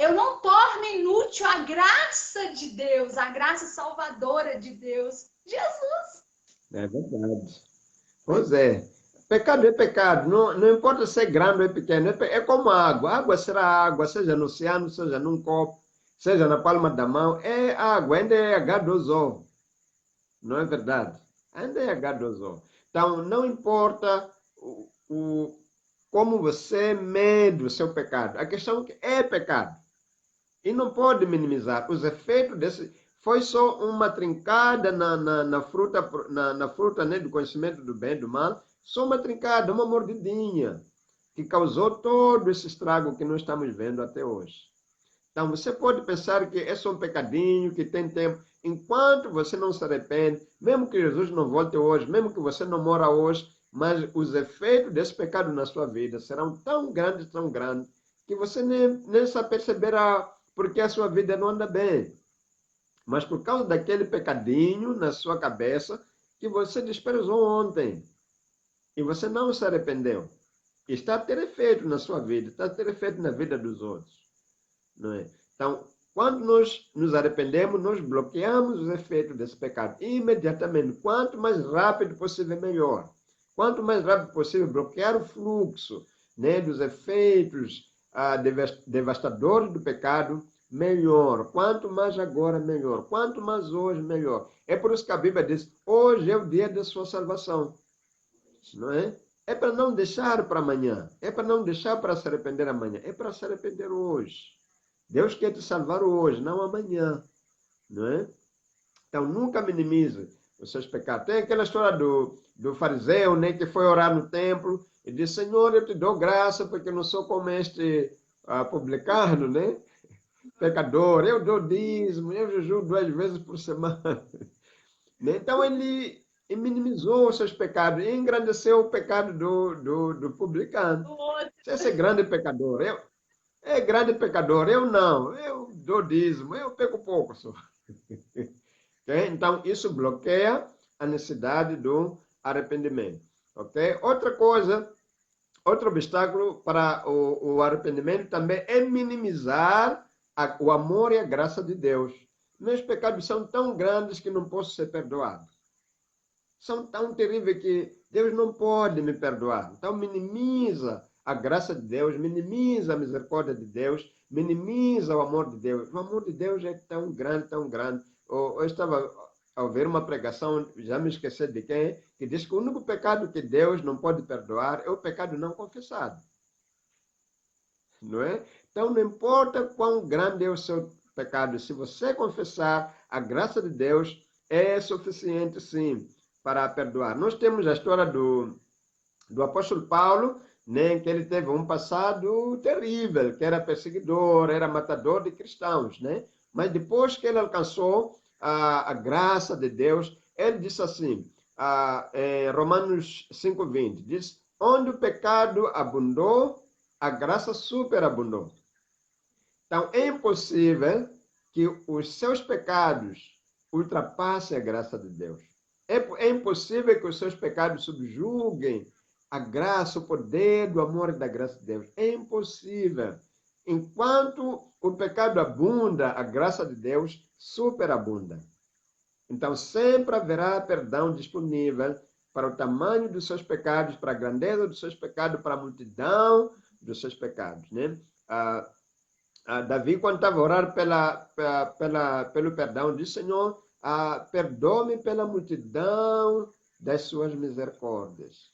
eu não torno inútil a graça de Deus, a graça salvadora de Deus. Jesus. É verdade. Pois é. Pecado é pecado. Não, não importa se é grande ou é pequeno. É como água. Água será água, seja no oceano, seja num copo, seja na palma da mão. É água, ainda é H2O. Não é verdade? Ainda é H2O. Então, não importa como você mede o seu pecado. A questão é que é pecado. E não pode minimizar. Os efeitos desse. Foi só uma trincada na fruta, na fruta, né, do conhecimento do bem e do mal. Só uma trincada, uma mordidinha, que causou todo esse estrago que nós estamos vendo até hoje. Então, você pode pensar que é só um pecadinho, que tem tempo. Enquanto você não se arrepende, mesmo que Jesus não volte hoje, mesmo que você não mora hoje, mas os efeitos desse pecado na sua vida serão tão grandes, que você nem se aperceberá porque a sua vida não anda bem. Mas por causa daquele pecadinho na sua cabeça que você desprezou ontem e você não se arrependeu. Está a ter efeito na sua vida, está a ter efeito na vida dos outros. Não é? Então, quando nós nos arrependemos, nós bloqueamos os efeitos desse pecado imediatamente. Quanto mais rápido possível, melhor. Quanto mais rápido possível, bloquear o fluxo, né, dos efeitos devastadores do pecado, melhor. Quanto mais agora, melhor. Quanto mais hoje, melhor. É por isso que a Bíblia diz: hoje é o dia da sua salvação. Não é? É para não deixar para amanhã. É para não deixar para se arrepender amanhã. É para se arrepender hoje. Deus quer te salvar hoje, não amanhã. Não é? Então, nunca minimize os seus pecados. Tem aquela história do fariseu, né, que foi orar no templo e disse: Senhor, eu te dou graça porque eu não sou como este publicano, né? Pecador. Eu dou dízimo, eu jejuo 2 vezes por semana. Né? Então, ele minimizou os seus pecados e engrandeceu o pecado do publicano. O outro. Esse é grande pecador. É grande pecador. Eu não. Eu dou dízimo. Eu peco pouco só. Okay? Então, isso bloqueia a necessidade do arrependimento. Okay? Outra coisa, outro obstáculo para o arrependimento também é minimizar o amor e a graça de Deus. Meus pecados são tão grandes que não posso ser perdoado. São tão terríveis que Deus não pode me perdoar. Então, minimiza a graça de Deus, minimiza a misericórdia de Deus, minimiza o amor de Deus. O amor de Deus é tão grande, tão grande. Eu estava ao ver uma pregação, já me esqueci de quem, que diz que o único pecado que Deus não pode perdoar é o pecado não confessado. Não é? Então, não importa quão grande é o seu pecado, se você confessar, a graça de Deus é suficiente, sim, para perdoar. Nós temos a história do apóstolo Paulo, né, que ele teve um passado terrível, que era perseguidor, era matador de cristãos, né? Mas depois que ele alcançou a graça de Deus, ele disse assim, em Romanos 5:20, diz, onde o pecado abundou, a graça superabundou. Então, é impossível que os seus pecados ultrapassem a graça de Deus. É impossível que os seus pecados subjuguem a graça, o poder do amor e da graça de Deus. É impossível. Enquanto o pecado abunda, a graça de Deus superabunda. Então, sempre haverá perdão disponível para o tamanho dos seus pecados, para a grandeza dos seus pecados, para a multidão dos seus pecados, né? Davi, quando estava a orar pelo perdão, disse, Senhor, perdoa-me pela multidão das suas misericórdias.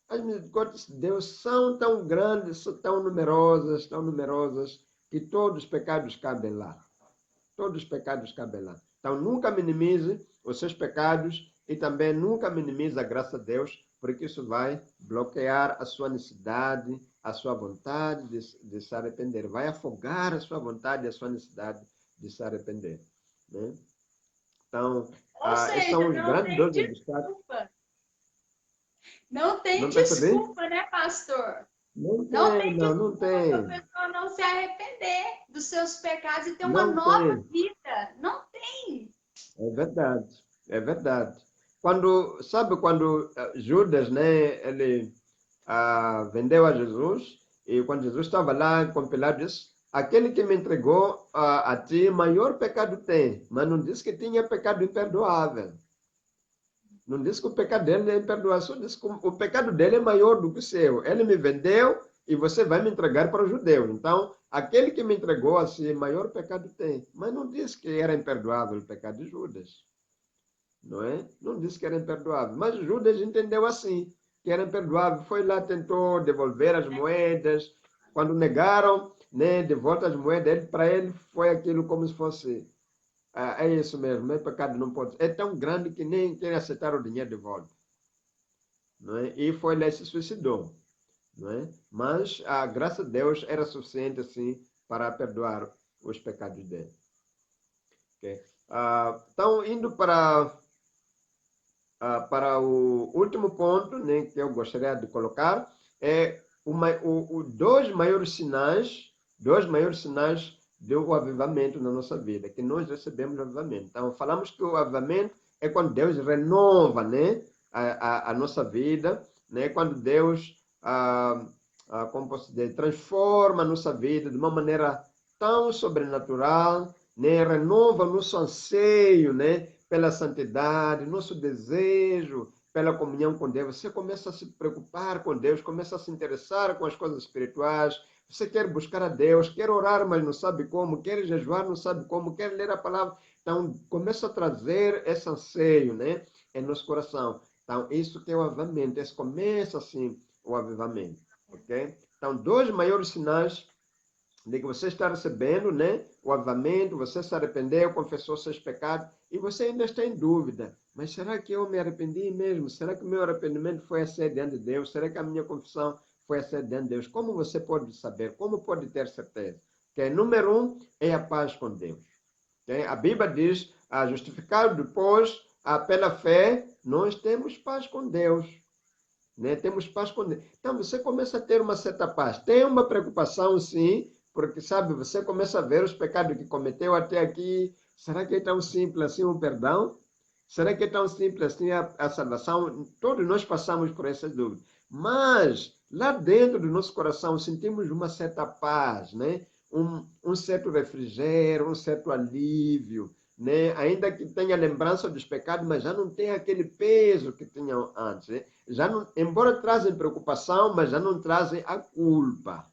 As misericórdias de Deus são tão grandes, são tão numerosas, que todos os pecados cabem lá. Todos os pecados cabem lá. Então, nunca minimize os seus pecados e também nunca minimize a graça de Deus, porque isso vai bloquear a sua necessidade, a sua vontade de se arrepender. Vai afogar a sua vontade e a sua necessidade de se arrepender. Né? Então, esses são os grandes dois obstáculos. Não tem desculpa, né, pastor? Não tem desculpa para a pessoa não se arrepender dos seus pecados e ter uma nova vida. Não tem. É verdade, é verdade. Sabe quando Judas, né, ele vendeu a Jesus, e quando Jesus estava lá com Pilatos, disse, aquele que me entregou a ti, maior pecado tem, mas não disse que tinha pecado imperdoável. Não disse que o pecado dele é imperdoável, só disse que o pecado dele é maior do que o seu. Ele me vendeu e você vai me entregar para os judeus. Então, aquele que me entregou assim, maior pecado tem. Mas não disse que era imperdoável o pecado de Judas. Não é? Não disse que era imperdoável. Mas Judas entendeu assim, que era imperdoável. Foi lá, tentou devolver as moedas. Quando negaram, né, de volta as moedas, para ele foi aquilo como se fosse... é isso mesmo, meu pecado não pode... É tão grande que nem quer aceitar o dinheiro de volta. Não é? E foi lá e se suicidou. Não é? Mas a graça de Deus era suficiente assim para perdoar os pecados dele. Okay? Então, indo para o último ponto, né, que eu gostaria de colocar, é dois maiores sinais do avivamento na nossa vida, que nós recebemos o avivamento. Então, falamos que o avivamento é quando Deus renova, né, a nossa vida, né, quando Deus como posso dizer, transforma a nossa vida de uma maneira tão sobrenatural, né, renova nosso anseio, né, pela santidade, nosso desejo pela comunhão com Deus. Você começa a se preocupar com Deus, começa a se interessar com as coisas espirituais. Você quer buscar a Deus, quer orar, mas não sabe como, quer jejuar, não sabe como, quer ler a palavra. Então, começa a trazer esse anseio, né, em nosso coração. Então, isso que é o avivamento, esse começa assim o avivamento, ok? Então, dois maiores sinais de que você está recebendo, né, o avivamento, você se arrependeu, confessou seus pecados, e você ainda está em dúvida. Mas será que eu me arrependi mesmo? Será que o meu arrependimento foi assim diante de Deus? Será que a minha confissão foi assim diante de Deus? Como você pode saber? Como pode ter certeza? Okay? Número 1 é a paz com Deus. Okay? A Bíblia diz, justificado depois, pela fé, nós temos paz com Deus. Né? Temos paz com Deus. Então, você começa a ter uma certa paz. Tem uma preocupação, sim, porque, sabe, você começa a ver os pecados que cometeu até aqui. Será que é tão simples assim o perdão? Será que é tão simples assim a salvação? Todos nós passamos por essas dúvidas. Mas, lá dentro do nosso coração, sentimos uma certa paz, né? Um certo refrigério, um certo alívio, né? Ainda que tenha lembrança dos pecados, mas já não tem aquele peso que tinha antes. Né? Já não, embora trazem preocupação, mas já não trazem a culpa.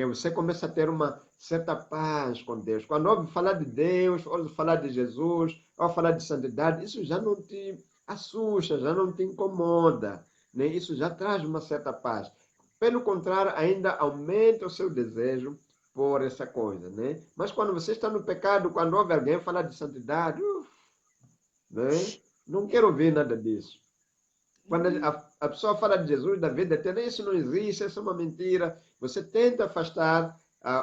que você começa a ter uma certa paz com Deus. Quando ouve falar de Deus, ouve falar de Jesus, ouve falar de santidade, isso já não te assusta, já não te incomoda, né? Isso já traz uma certa paz. Pelo contrário, ainda aumenta o seu desejo por essa coisa, né? Mas quando você está no pecado, quando ouve alguém falar de santidade, né? Não quero ouvir nada disso. Quando a pessoa fala de Jesus, da vida eterna, isso não existe, isso é uma mentira. Você tenta afastar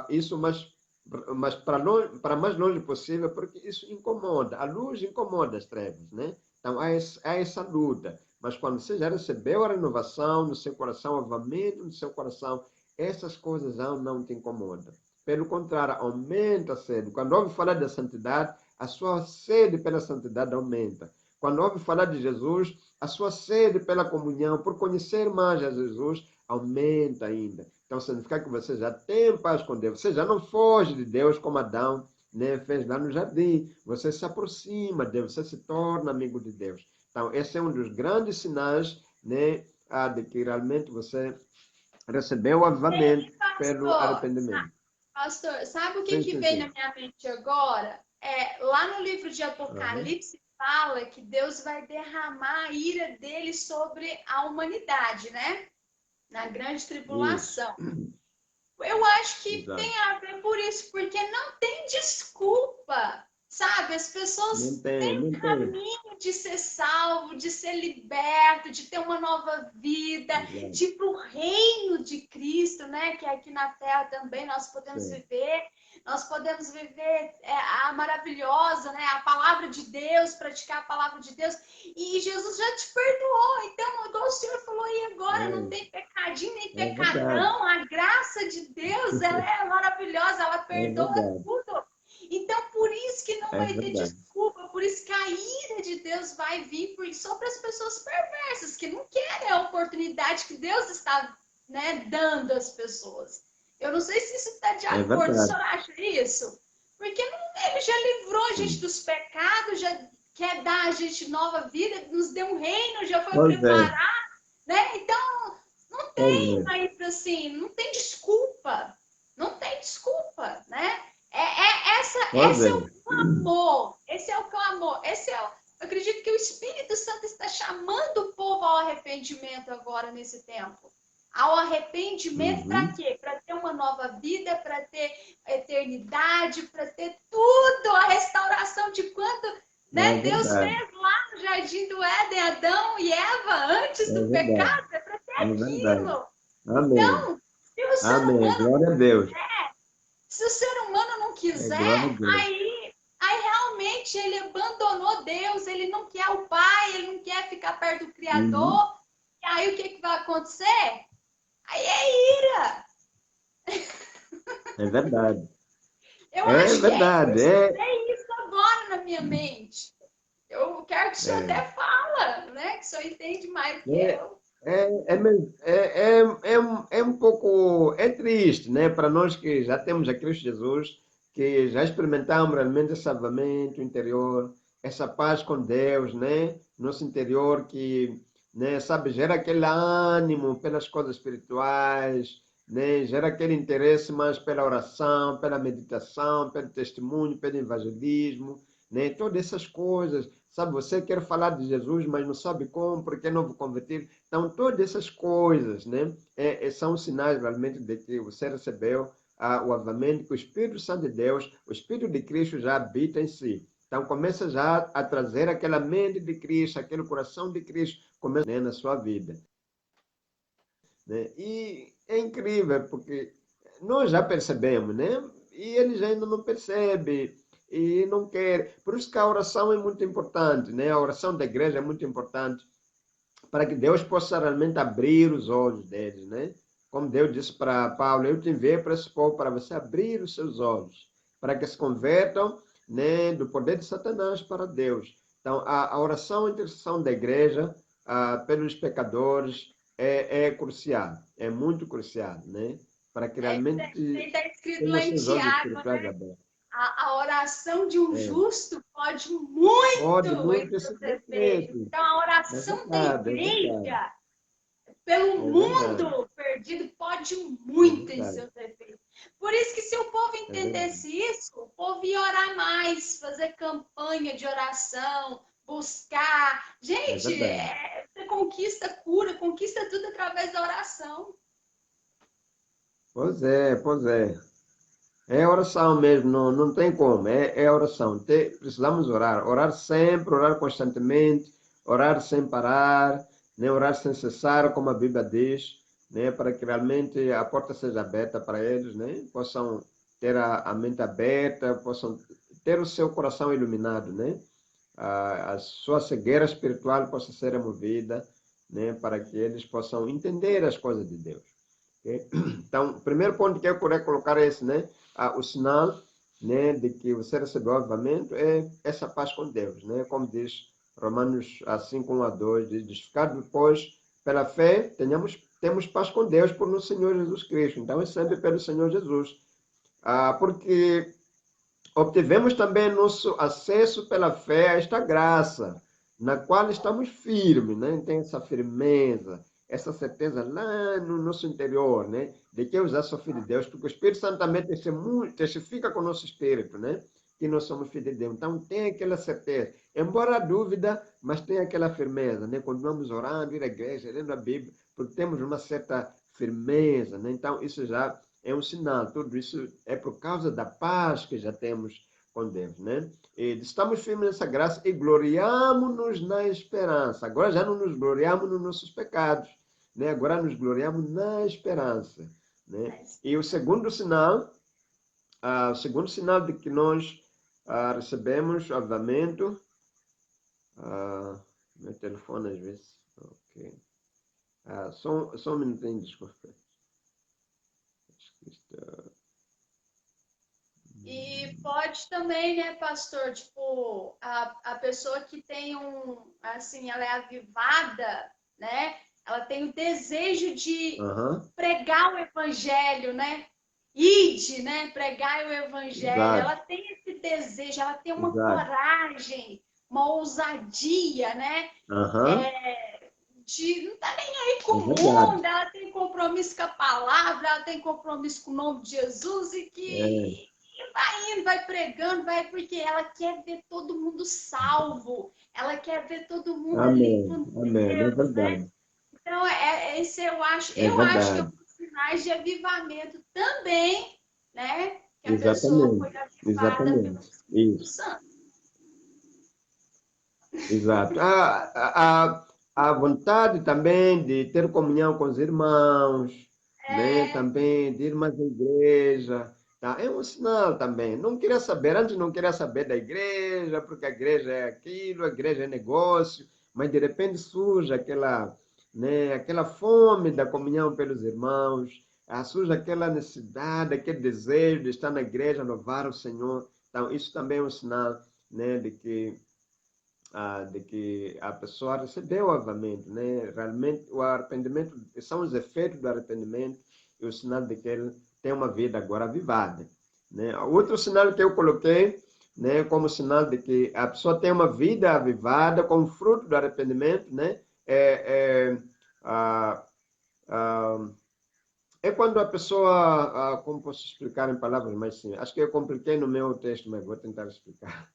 isso, mas para mais longe possível, porque isso incomoda. A luz incomoda as trevas, né? Então há essa luta. Mas quando você já recebeu a renovação no seu coração, o avivamento no seu coração, essas coisas já não te incomodam. Pelo contrário, aumenta a sede. Quando ouve falar da santidade, a sua sede pela santidade aumenta. Quando ouve falar de Jesus, a sua sede pela comunhão, por conhecer mais a Jesus, aumenta ainda. Então, significa que você já tem paz com Deus. Você já não foge de Deus como Adão, né, fez lá no jardim. Você se aproxima de Deus, você se torna amigo de Deus. Então, esse é um dos grandes sinais, né, de que realmente você recebeu o avivamento pelo arrependimento. Pastor, sabe o que, Sim, que sim, vem sim. na minha mente agora? Lá no livro de Uhum. Apocalipse fala que Deus vai derramar a ira dele sobre a humanidade, né? Na grande Isso. tribulação. Eu acho que Exato. tem a ver por isso, porque não tem desculpa, sabe? As Não pessoas tem, têm não tem. caminho de ser salvo, de ser liberto, de ter uma nova vida, Exato. de ir para o reino de Cristo, né? Que aqui na Terra também nós podemos Sim. viver. Nós podemos viver a maravilhosa, né? A palavra de Deus, praticar a palavra de Deus. E Jesus já te perdoou. Então, igual o Senhor falou, e agora não tem pecadinho nem É verdade. pecadão. A graça de Deus, ela é maravilhosa, ela É perdoa verdade. tudo. Então, por isso que não É vai ter verdade. desculpa, por isso que a ira de Deus vai vir só para as pessoas perversas, que não querem a oportunidade que Deus está, né, dando às pessoas. Eu não sei se isso está de É acordo, o verdade. senhor acha isso? Porque ele já livrou a gente Sim. dos pecados, já quer dar a gente nova vida, nos deu um reino, já foi Pois é. preparar, né? Então, não Pois tem é. mais assim, não tem desculpa. Não tem desculpa, né? Pois Esse é é. o clamor. Esse é o clamor. Eu acredito que o Espírito Santo está chamando o povo ao arrependimento agora nesse tempo. Ao arrependimento para Uhum. quê? Para ter uma nova vida, para ter eternidade, para ter tudo, a restauração de quanto, É né, Deus verdade. fez lá no jardim do Éden, Adão e Eva, antes É do verdade. pecado, é para ter É verdade. aquilo. Amém. Então, se o ser Amém. humano Glória a Deus. se o ser humano não É glória a quiser, Deus. aí realmente ele abandonou Deus, ele não quer o Pai, ele não quer ficar perto do Uhum. Criador. E aí o que, que vai acontecer? Aí é ira. É verdade. Eu É acho que verdade. É, é isso agora na minha mente. Eu quero que o senhor é, até fala, né? Que o senhor entende mais do que é, eu. é um pouco, é triste, né? Para nós que já temos a Cristo Jesus, que já experimentamos realmente esse salvamento interior, essa paz com Deus, né? Nosso interior que, né, sabe, gera aquele ânimo pelas coisas espirituais, né? Gera aquele interesse mais pela oração, pela meditação, pelo testemunho, pelo evangelismo, né? Todas essas coisas. Sabe, você quer falar de Jesus, mas não sabe como, porque não vou converter. Então, todas essas coisas, né, são sinais realmente de que você recebeu o avivamento, que o Espírito Santo de Deus, o Espírito de Cristo já habita em si. Então, começa já a trazer aquela mente de Cristo, aquele coração de Cristo, começa, né, na sua vida. Né? E é incrível, porque nós já percebemos, né? E eles ainda não percebem e não querem. Por isso que a oração é muito importante, né? A oração da igreja é muito importante para que Deus possa realmente abrir os olhos deles, né? Como Deus disse para Paulo, eu te enviei para esse povo para você abrir os seus olhos, para que se convertam, né, do poder de Satanás para Deus. Então, a oração e a intercessão da igreja pelos pecadores é crucial, é muito crucial, né? Para que realmente Está escrito tenha lá em seus olhos Tiago, espirituais abertos. a oração de um É, justo pode pode muito muito ser ser feita. feito. Então, a É oração da verdade, é verdade. igreja pelo É verdade. mundo perdido, pode É muito em verdade. seus efeitos. Por isso que se o povo É verdade. entendesse isso, o povo ia orar mais, fazer campanha de oração, buscar. É Gente, verdade. você conquista cura, conquista tudo através da oração. Pois é, pois é. É oração mesmo, não tem como, é oração. Precisamos orar, orar sempre, orar constantemente, orar sem parar, né? Orar sem cessar, como a Bíblia diz, né? Para que realmente a porta seja aberta para eles, né? Possam ter a mente aberta, possam ter o seu coração iluminado, né? A sua cegueira espiritual possa ser removida, né? Para que eles possam entender as coisas de Deus. Ok? Então, o primeiro ponto que eu queria colocar é esse, né? O sinal, né, de que você recebeu o avivamento é essa paz com Deus, né? Como diz Romanos 5, 1 a 2, diz, ficar depois, pela fé, temos paz com Deus por nosso Senhor Jesus Cristo. Então, é sempre pelo Senhor Jesus. Porque obtivemos também nosso acesso pela fé a esta graça, na qual estamos firmes, né? Tem essa firmeza, essa certeza lá no nosso interior, né? De que eu já sou filho de Deus, porque o Espírito Santo também testifica com o nosso espírito, né? Que nós somos filhos de Deus. Então, tem aquela certeza. Embora a dúvida, mas tem aquela firmeza, né? Continuamos orando, ir à igreja, lendo a Bíblia, porque temos uma certa firmeza, né? Então, isso já é um sinal. Tudo isso é por causa da paz que já temos com Deus, né? E estamos firmes nessa graça e gloriamos-nos na esperança. Agora já não nos gloriamos nos nossos pecados, né? Agora nos gloriamos na esperança, né? E o segundo sinal de que nós recebemos o avivamento, meu telefone às vezes, ok. Só um minutinho, desculpa. E pode também, né, pastor, tipo, a pessoa que tem assim, ela é avivada, né? Ela tem o desejo de Aham, pregar o evangelho, né? Ide, né? Pregar o evangelho. exato, Ela tem esse desejo, ela tem uma exato. coragem, uma ousadia, né? Aham, De não tá nem aí com é o verdade. mundo, ela tem compromisso com a palavra, ela tem compromisso com o nome de Jesus É, e vai indo, vai pregando, vai porque ela quer ver todo mundo salvo, ela quer ver todo mundo ali amém, com amém, é Deus, né? verdade, Então, esse é eu acho que é um verdade. dos sinais de avivamento também, né? Que a pessoa Exatamente, foi avivada pelo exatamente. Espírito Isso, Santo. exato. A vontade também de ter comunhão com os irmãos, né? É, Também de ir mais à igreja, tá? É um sinal também. Não queria saber, antes não queria saber da igreja, porque a igreja é aquilo, a igreja é negócio, mas de repente surge aquela, né, aquela fome da comunhão pelos irmãos, surge aquela necessidade, aquele desejo de estar na igreja, louvar o Senhor. Então, isso também é um sinal, né, de que a pessoa recebeu o avivamento, né? Realmente, o arrependimento, são os efeitos do arrependimento e o sinal de que ele tem uma vida agora avivada, né? Outro sinal que eu coloquei, né, como sinal de que a pessoa tem uma vida avivada como fruto do arrependimento, né? É, é, a, a, é quando a pessoa, como posso explicar em palavras mais simples? Acho que eu compliquei no meu texto, mas vou tentar explicar.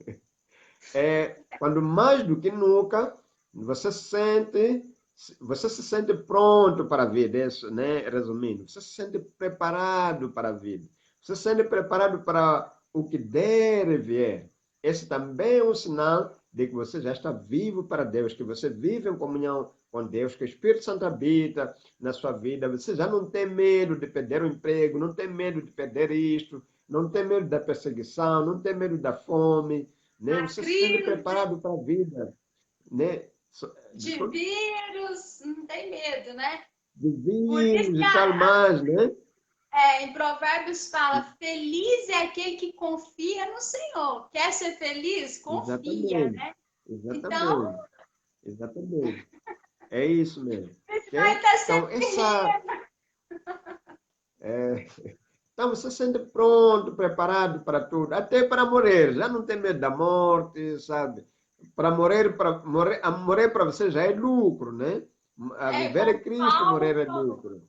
Quando mais do que nunca você se sente pronto para a vida, isso, né? Resumindo, você se sente preparado para a vida, você se sente preparado para o que der e vier. Esse também é um sinal de que você já está vivo para Deus, que você vive em comunhão com Deus, que o Espírito Santo habita na sua vida. Você já não tem medo de perder o emprego, não tem medo de perder isto, não tem medo da perseguição, não tem medo da fome, né? a Você se sente crise preparado para a vida, né? de Desculpe, vírus, não tem medo, né? de Por isso vírus que e tal mais, né? em Provérbios fala: feliz é aquele que confia no Senhor. Quer ser feliz? Confia, Exatamente, né? Então, exatamente, exatamente. É isso mesmo, você vai ok? estar Então, sempre rindo. é, então você se sente pronto, preparado para tudo, até para morrer, já não tem medo da morte, sabe? Para morrer, morrer para você já é lucro, né? A É, viver é Cristo, Paulo morrer é falou. lucro.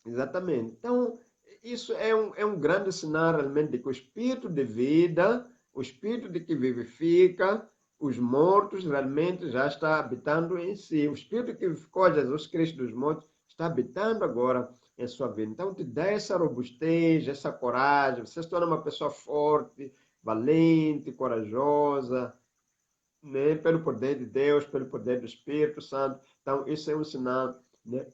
Exatamente. Então, isso é um grande sinal realmente de que o espírito de vida, o espírito de que vivifica os mortos, realmente já está habitando em si. O espírito que vivificou Jesus Cristo dos mortos está habitando agora em sua vida. Então, te dá essa robustez, essa coragem. Você se torna uma pessoa forte, valente, corajosa, né? Pelo poder de Deus, pelo poder do Espírito Santo. Então, isso é um sinal, né?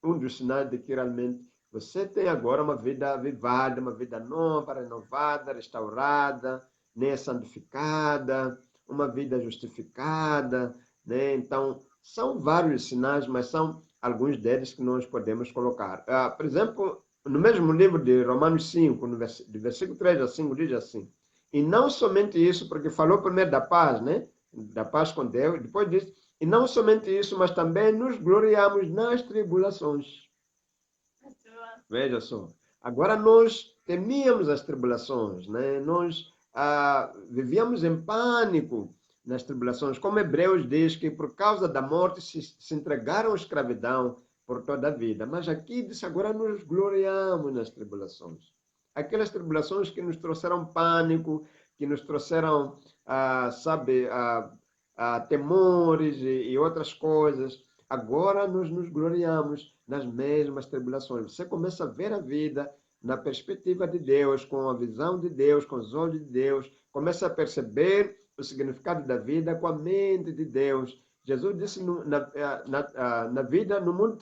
Um dos sinais de que realmente você tem agora uma vida avivada, uma vida nova, renovada, restaurada, né, santificada, uma vida justificada, né? Então, são vários sinais, mas são alguns deles que nós podemos colocar. Por exemplo, no mesmo livro de Romanos 5, no de versículo 3 a 5, diz assim, e não somente isso, porque falou primeiro da paz, né? Da paz com Deus, depois diz, e não somente isso, mas também nos gloriamos nas tribulações. Veja só. Agora nós temíamos as tribulações, né? Nós vivíamos em pânico nas tribulações. Como Hebreus diz que por causa da morte se entregaram à escravidão por toda a vida. Mas aqui diz agora nos gloriamos nas tribulações. Aquelas tribulações que nos trouxeram pânico, que nos trouxeram, sabe, temores e outras coisas. Agora nós nos gloriamos nas mesmas tribulações. Você começa a ver a vida na perspectiva de Deus, com a visão de Deus, com os olhos de Deus. Começa a perceber o significado da vida com a mente de Deus. Jesus disse na vida, no mundo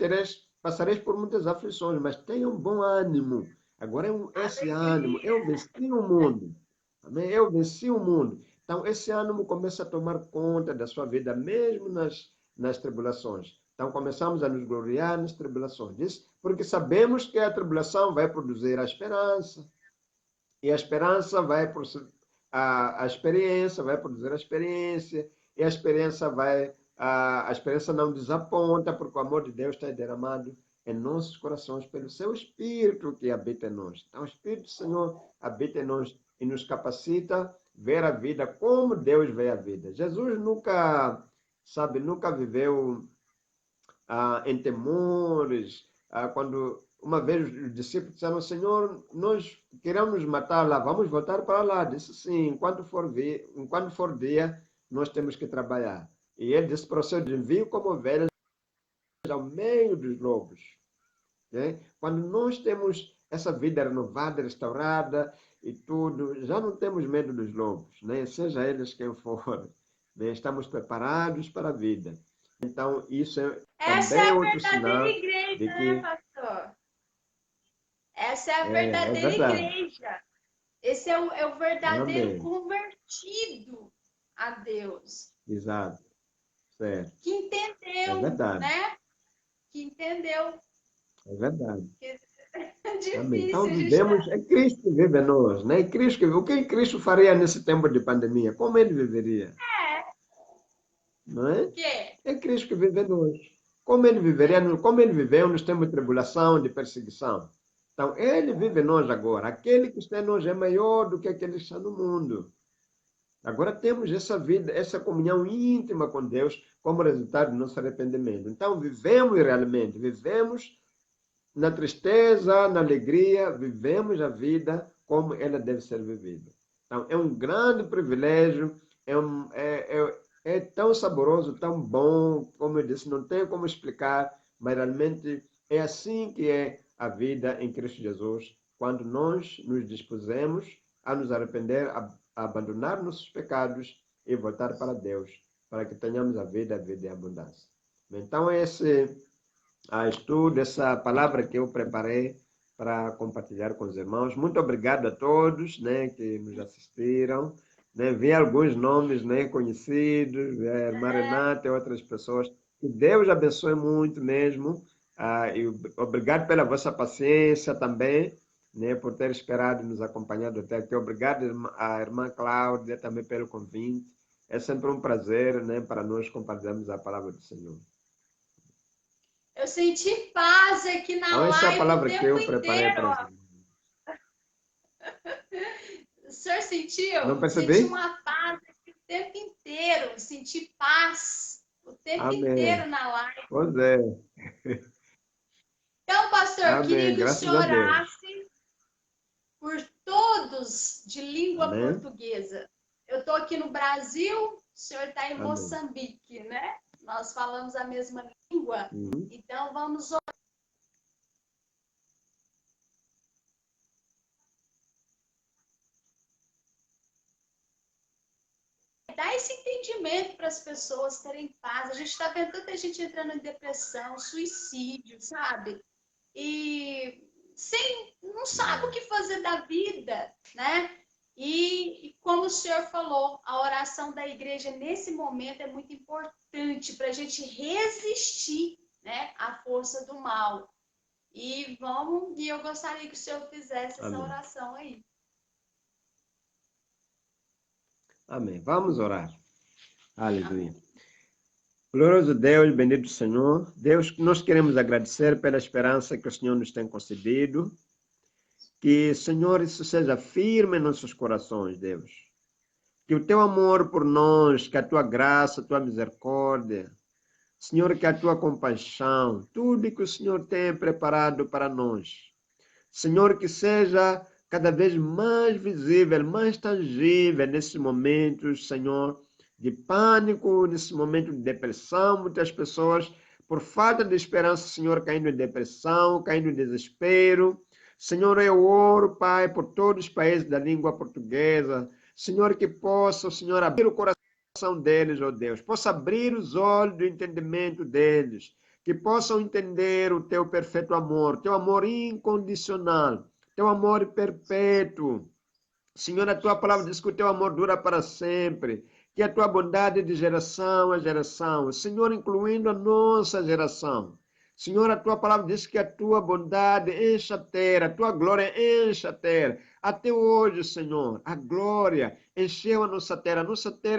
passareis por muitas aflições, mas tenham bom ânimo. Agora é esse ânimo. Alegria. Eu venci o mundo. Amém? Eu venci o mundo. Então, esse ânimo começa a tomar conta da sua vida, mesmo nas tribulações. Então, começamos a nos gloriar nas tribulações. Isso porque sabemos que a tribulação vai produzir a esperança. E a esperança vai produzir a experiência, vai produzir a experiência. E a experiência não desaponta, porque o amor de Deus está derramado em nossos corações pelo seu Espírito que habita em nós. Então, o Espírito do Senhor habita em nós e nos capacita ver a vida como Deus vê a vida. Jesus nunca, sabe, nunca viveu em temores. Quando uma vez os discípulos disseram, Senhor, nós queremos matar lá, vamos voltar para lá. Disse, sim, enquanto for dia, nós temos que trabalhar. E ele disse para o seu envio como ovelhas ao meio dos lobos. Né? Quando nós temos essa vida renovada, restaurada e tudo, já não temos medo dos lobos, né? Seja eles quem for, né? Estamos preparados para a vida. Então, isso é Essa é também a outro verdadeira sinal igreja, de né, que pastor? Essa é a é verdadeira verdade. igreja. Esse é o verdadeiro Amém. convertido a Deus. Exato. Certo. Que É entendeu, verdade. né? Que entendeu. É verdade. Que é Amém. Então, difícil de vivemos, é Cristo que vive em nós, né? O que Cristo faria nesse tempo de pandemia? Como ele viveria? É, Não é? que É Cristo que vive em nós. Como ele viveu nos tempos de tribulação, de perseguição. Então, ele vive em nós agora. Aquele que está em nós é maior do que aquele que está no mundo. Agora temos essa vida, essa comunhão íntima com Deus como resultado do nosso arrependimento. Então, vivemos realmente, vivemos na tristeza, na alegria, vivemos a vida como ela deve ser vivida. Então, é um grande privilégio, é tão saboroso, tão bom, como eu disse, não tem como explicar, mas realmente é assim que é a vida em Cristo Jesus, quando nós nos dispusemos a nos arrepender, a abandonar nossos pecados e voltar para Deus, para que tenhamos a vida em abundância. Então, esse estudo, essa palavra que eu preparei para compartilhar com os irmãos. Muito obrigado a todos, né, que nos assistiram. Né, vi alguns nomes, né, conhecidos, a irmã Renata e outras pessoas. Que Deus abençoe muito mesmo. E obrigado pela vossa paciência também, né, por ter esperado e nos acompanhado até aqui. Obrigado à irmã Cláudia também pelo convite. É sempre um prazer, né, para nós compartilharmos a palavra do Senhor. eu senti paz aqui na Então, essa é a live o palavra que tempo eu preparei inteiro. para os Ó. irmãos. O senhor sentiu? Não Senti percebi? uma paz aqui o tempo inteiro. Senti paz. o tempo Amém. inteiro na live. Pois é. Então, pastor, eu queria Amém. que o Graças senhor a Deus. orasse por todos de língua Amém. portuguesa. Eu estou aqui no Brasil, o senhor está em Amém. Moçambique, né? Nós falamos a mesma língua, Uhum. então vamos dar esse entendimento para as pessoas terem paz. A gente está vendo tanta gente entrando em depressão, suicídio, sabe? E não sabe o que fazer da vida, né? E como o senhor falou, a oração da igreja nesse momento é muito importante para a gente resistir, né, à força do mal. E eu gostaria que o senhor fizesse essa Amém. oração aí. Amém. Vamos orar. Aleluia. Glorioso Deus, bendito Senhor. Deus, nós queremos agradecer pela esperança que o Senhor nos tem concedido. Que, Senhor, isso seja firme em nossos corações, Deus. Que o teu amor por nós, que a tua graça, a tua misericórdia, Senhor, que a tua compaixão, tudo que o Senhor tem preparado para nós, Senhor, que seja cada vez mais visível, mais tangível nesses momentos, Senhor, de pânico, nesse momento de depressão, muitas pessoas, por falta de esperança, Senhor, caindo em depressão, caindo em desespero. Senhor, eu oro, Pai, por todos os países da língua portuguesa. Senhor, que possa, Senhor, abrir o coração deles, ó Deus, possa abrir os olhos do entendimento deles, que possam entender o teu perfeito amor, teu amor incondicional, teu amor perpétuo. Senhor, a tua palavra diz que o teu amor dura para sempre, que a tua bondade é de geração a geração, Senhor, incluindo a nossa geração. Senhor, a tua palavra diz que a tua bondade enche a terra, a tua glória enche a terra. Até hoje, Senhor, a glória encheu a nossa terra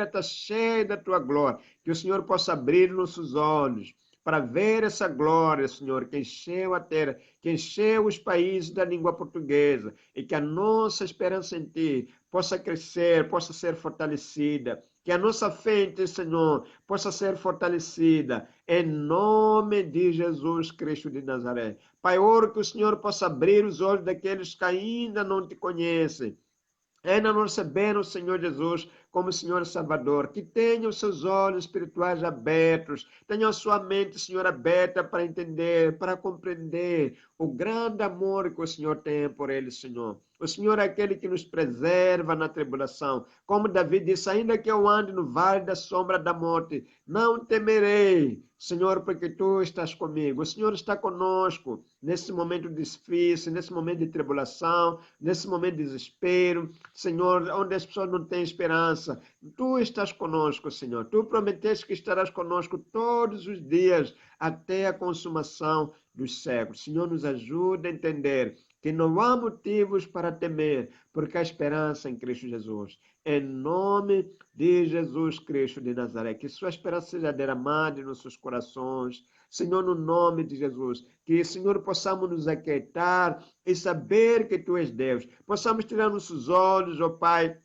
está cheia da tua glória. Que o Senhor possa abrir nossos olhos para ver essa glória, Senhor, que encheu a terra, que encheu os países da língua portuguesa, e que a nossa esperança em Ti possa crescer, possa ser fortalecida, que a nossa fé em Ti, Senhor, possa ser fortalecida, em nome de Jesus Cristo de Nazaré. Pai, oro que o Senhor possa abrir os olhos daqueles que ainda não Te conhecem, ainda não receberam o Senhor Jesus como Senhor e Salvador, que tenham seus olhos espirituais abertos, tenham sua mente, Senhor, aberta para entender, para compreender o grande amor que o Senhor tem por eles, Senhor. O Senhor é aquele que nos preserva na tribulação. Como Davi disse, ainda que eu ande no vale da sombra da morte, não temerei, Senhor, porque Tu estás comigo. O Senhor está conosco nesse momento difícil, nesse momento de tribulação, nesse momento de desespero, Senhor, onde as pessoas não têm esperança. Tu estás conosco, Senhor. Tu prometeste que estarás conosco todos os dias até a consumação dos séculos. Senhor, nos ajuda a entender que não há motivos para temer, porque há esperança em Cristo Jesus. Em nome de Jesus Cristo de Nazaré, que sua esperança seja derramada em nossos corações. Senhor, no nome de Jesus, que, Senhor, possamos nos aquietar e saber que Tu és Deus. Possamos tirar nossos olhos, ó Pai,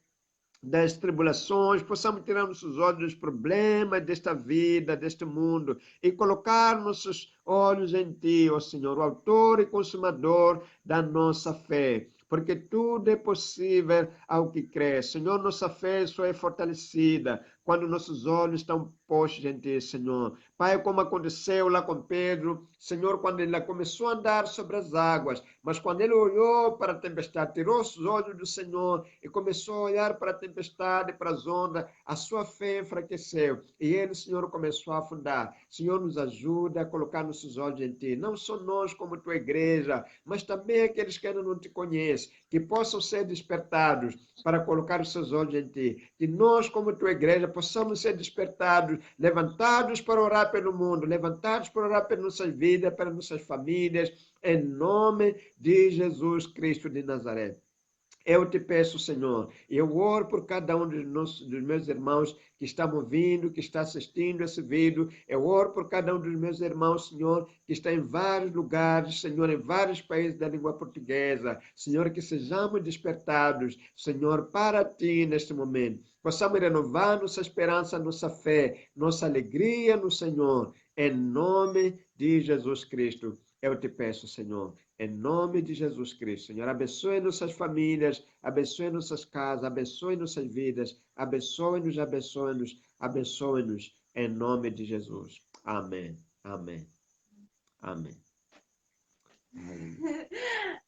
das tribulações, possamos tirar nossos olhos dos problemas desta vida, deste mundo, e colocar nossos olhos em Ti, ó Senhor, o autor e consumador da nossa fé. Porque tudo é possível ao que crê. Senhor, nossa fé só é fortalecida quando nossos olhos estão postos em Ti, Senhor. Pai, como aconteceu lá com Pedro, Senhor, quando ele começou a andar sobre as águas, mas quando ele olhou para a tempestade, tirou os olhos do Senhor e começou a olhar para a tempestade, para as ondas, a sua fé enfraqueceu e ele, Senhor, começou a afundar. Senhor, nos ajuda a colocar nossos olhos em Ti, não só nós como Tua igreja, mas também aqueles que ainda não Te conhecem, que possam ser despertados para colocar os seus olhos em Ti, que nós como Tua igreja possamos ser despertados, levantados para orar pelo mundo, levantados para orar pelas nossas vidas, pelas nossas famílias, em nome de Jesus Cristo de Nazaré. Eu te peço, Senhor, eu oro por cada um dos meus irmãos que estão ouvindo, que está assistindo esse vídeo. Eu oro por cada um dos meus irmãos, Senhor, que está em vários lugares, Senhor, em vários países da língua portuguesa. Senhor, que sejamos despertados, Senhor, para Ti neste momento. Possamos renovar nossa esperança, nossa fé, nossa alegria no Senhor. Em nome de Jesus Cristo, eu te peço, Senhor. Em nome de Jesus Cristo, Senhor, abençoe nossas famílias, abençoe nossas casas, abençoe nossas vidas, abençoe-nos, abençoe-nos, abençoe-nos, em nome de Jesus. Amém, amém, amém.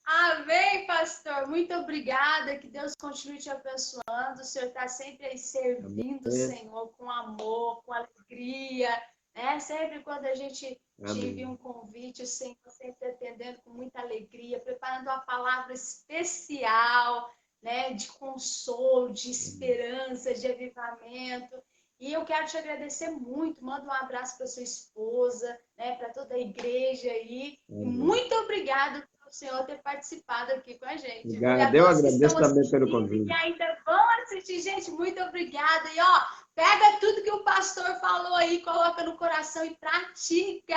Amém, pastor. Muito obrigada. Que Deus continue te abençoando. O Senhor está sempre aí servindo, Amém. Senhor, com amor, com alegria. Né? Sempre quando a gente tive um convite, o Senhor sempre atendendo com muita alegria, preparando uma palavra especial, né? De consolo, de esperança, de avivamento. E eu quero te agradecer muito. Manda um abraço para sua esposa, né? Para toda a igreja aí. E muito obrigado pelo Senhor ter participado aqui com a gente. Obrigado. Eu agradeço também pelo convite. E ainda vão assistir, gente. Muito obrigada. E ó, pega tudo que o pastor falou aí, coloca no coração e pratica.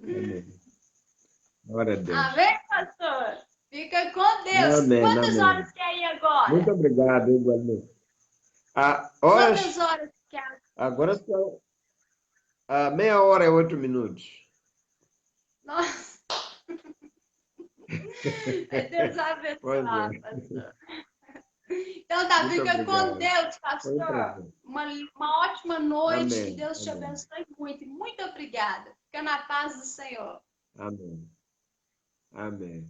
Amém. Glória a Deus. Amém, pastor? Fica com Deus. Amém, Quantas amém. horas que é aí agora? Muito obrigado, igualmente. Quantas horas que é? Agora são meia hora e 8 minutos. Nossa! É Deus abençoar, pastor. Então tá, Muito fica obrigado. com Deus, pastor. Uma ótima noite, Amém, que Deus te amém. abençoe muito. Muito obrigada. Fica na paz do Senhor. Amém. Amém.